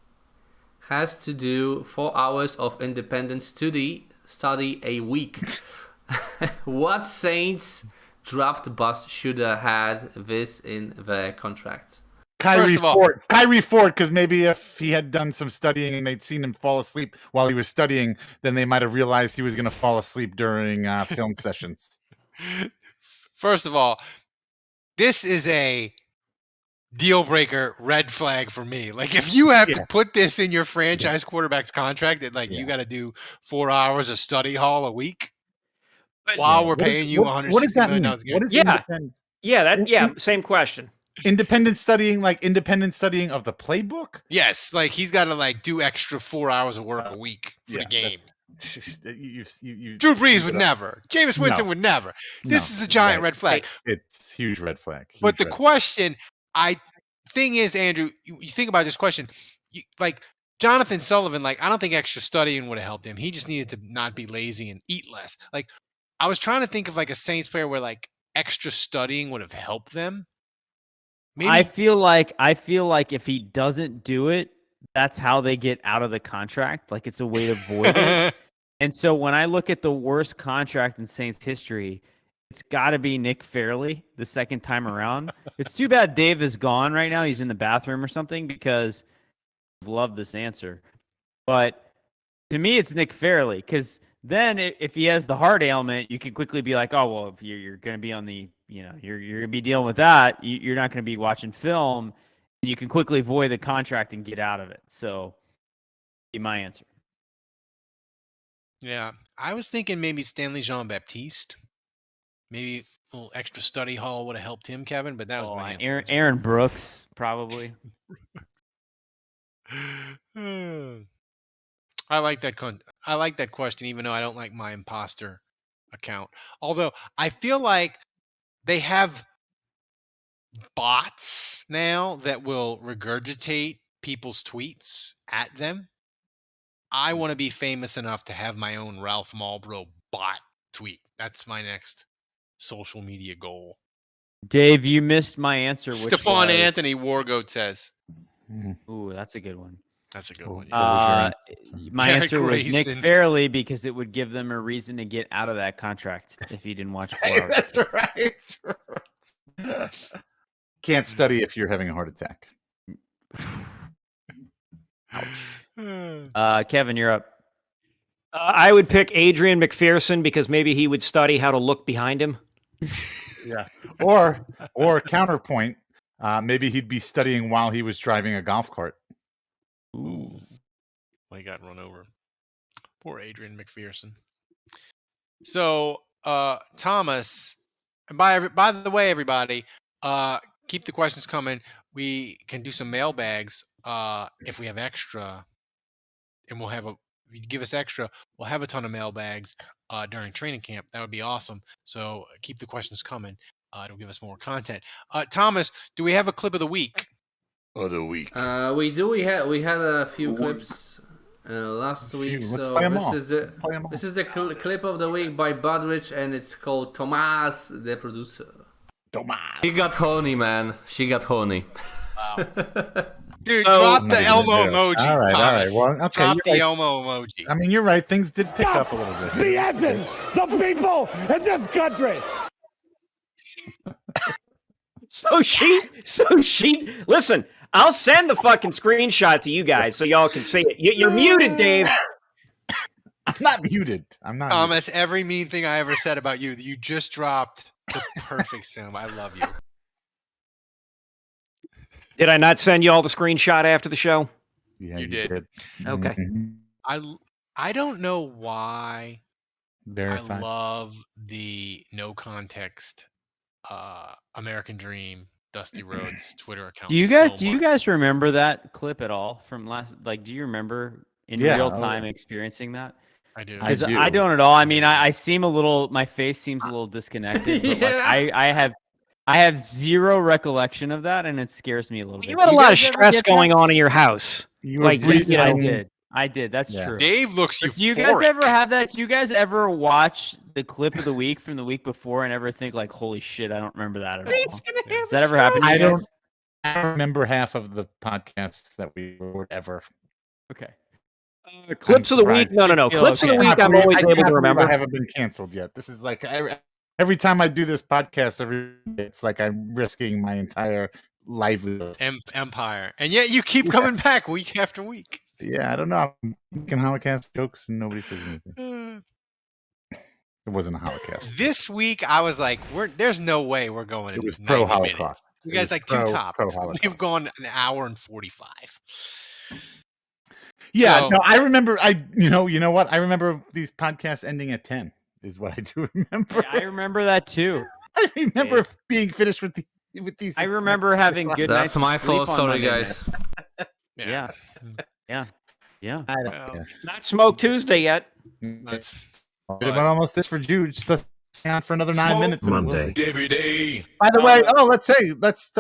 has to do 4 hours of independent study a week. What Saints draft bust should have had this in their contract? Kyrie Ford, because maybe if he had done some studying and they'd seen him fall asleep while he was studying, then they might have realized he was going to fall asleep during film sessions. First of all, this is a deal breaker, red flag for me. Like, if you have to put this in your franchise quarterback's contract, that you got to do 4 hours of study hall a week while we're paying you $160 million. What is independent? Same question. Independent studying, like independent studying of the playbook? Yes, like he's got to do extra 4 hours of work a week for the game. Drew Brees would never. Jameis Winston would never. This is a giant red flag. It's huge red flag. But the question, thing is, Andrew, you think about this question, like Jonathan Sullivan, I don't think extra studying would have helped him. He just needed to not be lazy and eat less. Like, I was trying to think of a Saints player where extra studying would have helped them. Maybe. I feel like if he doesn't do it, that's how they get out of the contract. Like, it's a way to avoid it. And so when I look at the worst contract in Saints history, it's got to be Nick Fairley the second time around. It's too bad Dave is gone right now. He's in the bathroom or something, because I love this answer. But to me, it's Nick Fairley, because then if he has the heart ailment, you can quickly be like, oh, well, if you're going to be on the, you're going to be dealing with that. You're not going to be watching film. And you can quickly void the contract and get out of it. So, be my answer. Yeah. I was thinking maybe Stanley Jean-Baptiste. Maybe a little extra study hall would have helped him, Kevin, but that was my answer. Aaron Brooks, probably. I like that question, even though I don't like my imposter account. Although I feel like they have bots now that will regurgitate people's tweets at them. I want to be famous enough to have my own Ralph Malbrough bot tweet. That's my next social media goal. Dave, you missed my answer. Stephon Anthony, Wargoat says. Ooh, that's a good one. That's a good one. My answer was Nick Fairley, because it would give them a reason to get out of that contract if he didn't watch 4 hours. That's right. Can't study if you're having a heart attack. Kevin, you're up. I would pick Adrian McPherson, because maybe he would study how to look behind him. Yeah. Or counterpoint, maybe he'd be studying while he was driving a golf cart. Ooh. Well, he got run over. Poor Adrian McPherson. So, Thomas, and by the way, everybody, keep the questions coming. We can do some mailbags if we have extra, and if you give us extra, we'll have a ton of mailbags during training camp. That would be awesome. So keep the questions coming. It'll give us more content. Thomas, do we have a clip of the week? Of the week. We do. We had a few clips last week. So this is the clip of the week by Budrich, and it's called Tomas, the producer. Tomas. She got horny, man. She got horny. Wow. Dude, drop the Elmo emoji. All right. Well, okay, drop the Elmo emoji. I mean, you're right. Things did pick up a little bit. BSing the people in this country. So she. Listen, I'll send the fucking screenshot to you guys so y'all can see it. You're muted, Dave. I'm not muted. I'm not. Thomas, every mean thing I ever said about you, you just dropped the perfect sim. I love you. Did I not send you all the screenshot after the show? Yeah, you did. Okay. I don't know why. Verify. I love the no context American Dream Dusty Rhodes Twitter account. Do you guys remember that clip at all from last? Like, do you remember in real time experiencing that? I do. I don't at all. I mean, I seem a little. My face seems a little disconnected. But I have zero recollection of that, and it scares me a little bit. You had a lot of stress going on in your house. I did. I did. That's true. Dave looks euphoric. Do you guys ever have that? Do you guys ever watch the clip of the week from the week before and ever think like, holy shit, I don't remember that at all? Does that ever happen to you guys? I don't remember half of the podcasts that we record ever. Okay. Clips of the week? No. Clips of the week I'm always able to remember. I haven't been canceled yet. This is like every time I do this podcast, it's like I'm risking my entire livelihood. Empire. And yet you keep coming back week after week. Yeah, I don't know. I'm making Holocaust jokes and nobody says anything. It wasn't a Holocaust. This week, I was like, there's no way we're going. It was pro-Holocaust. You guys like two topics. We've gone an hour and 45. Yeah, no, I remember. You know what? I remember these podcasts ending at 10. Is what I do remember. I remember that too. I remember being finished with these. I remember having good nights. That's my fault. Sorry, guys. Yeah. I don't care. Not Smoke Tuesday yet. It went almost this for Jude. Just stay on for another 9 minutes. Monday. Every day. By the way,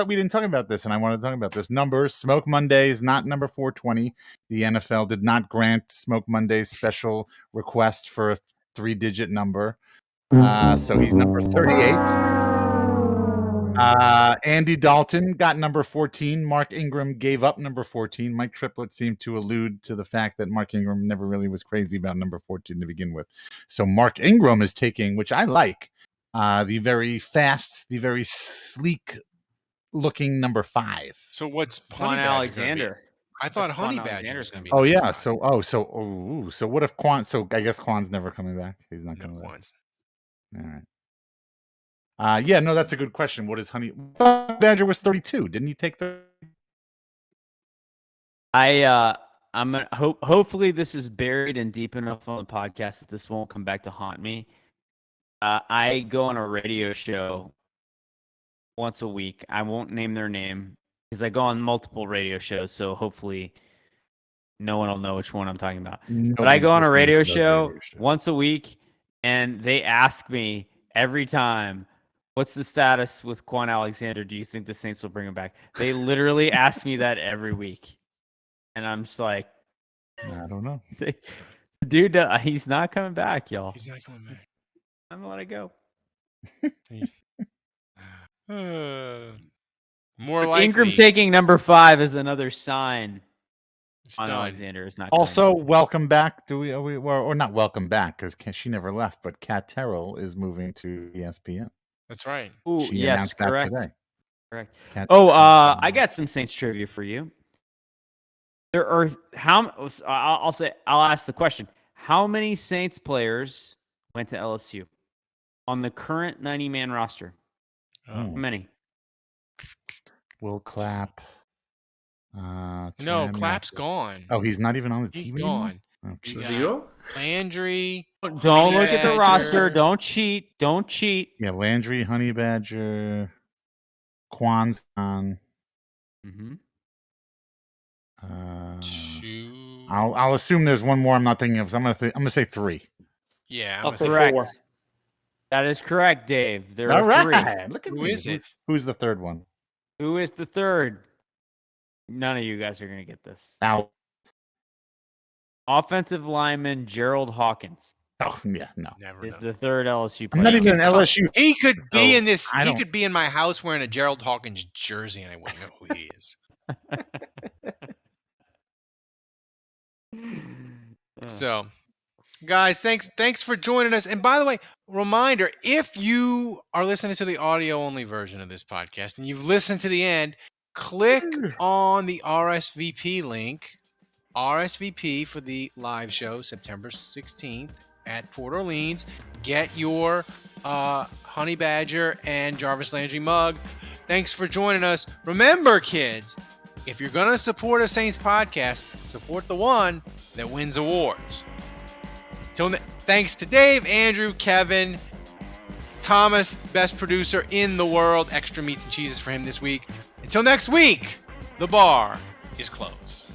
we didn't talk about this, and I want to talk about this. Numbers. Smoke Monday is not number 420. The NFL did not grant Smoke Monday's special request for a 3-digit number. So he's number 38. Andy Dalton got number 14. Mark Ingram gave up number 14. Mike Triplett seemed to allude to the fact that Mark Ingram never really was crazy about number 14 to begin with. So Mark Ingram is taking, which I like, the very fast, the very sleek looking number 5. So what's Quan Alexander? I thought Honey Badger was going to be. Oh yeah. So what if Quan? So I guess Quan's never coming back. He's not coming back. All right. No, that's a good question. What is Honey Badger was 32? Didn't he take the? I'm gonna hopefully this is buried and deep enough on the podcast that this won't come back to haunt me. I go on a radio show once a week. I won't name their name because I go on multiple radio shows, so hopefully no one will know which one I'm talking about. But I go on a radio show once a week, and they ask me every time, what's the status with Quan Alexander? Do you think the Saints will bring him back? They literally ask me that every week. And I'm just like, I don't know. Dude, he's not coming back, y'all. He's not coming back. I'm going to let it go. More likely. Ingram taking number 5 is another sign. Quan Alexander is not. Also, welcome back. Do we or not welcome back because she never left? But Kat Terrell is moving to ESPN. That's right. Ooh, she yes, correct. That today. Correct. I got some Saints trivia for you. There are I'll ask the question: how many Saints players went to LSU on the current 90-man roster? How many? Will Clapp. No, Clapp's gone. Oh, he's not even on the team. He's gone. Oh, Zero? Landry. Don't look at the roster. Don't cheat. Don't cheat. Yeah, Landry, Honey Badger, Quan's on. Mm-hmm. I'll assume there's one more I'm not thinking of. So I'm gonna say 3. Yeah, I'm correct. 4. That is correct, Dave. There All are right. 3. Look at Who is it? Who's the third one? Who is the third? None of you guys are going to get this. Al. Offensive lineman Gerald Hawkins. Oh, yeah, no. Never is the third LSU player. I'm not even an LSU. He could be in this. He could be in my house wearing a Gerald Hawkins jersey, and I wouldn't know who he is. So, guys, thanks for joining us. And by the way, reminder: if you are listening to the audio-only version of this podcast and you've listened to the end, click on the RSVP link. RSVP for the live show September 16th at Port Orleans. Get your Honey Badger and Jarvis Landry mug. Thanks for joining us. Remember, kids, if you're going to support a Saints podcast, support the one that wins awards. Thanks to Dave, Andrew, Kevin, Thomas, best producer in the world. Extra meats and cheeses for him this week. Until next week, the bar is closed.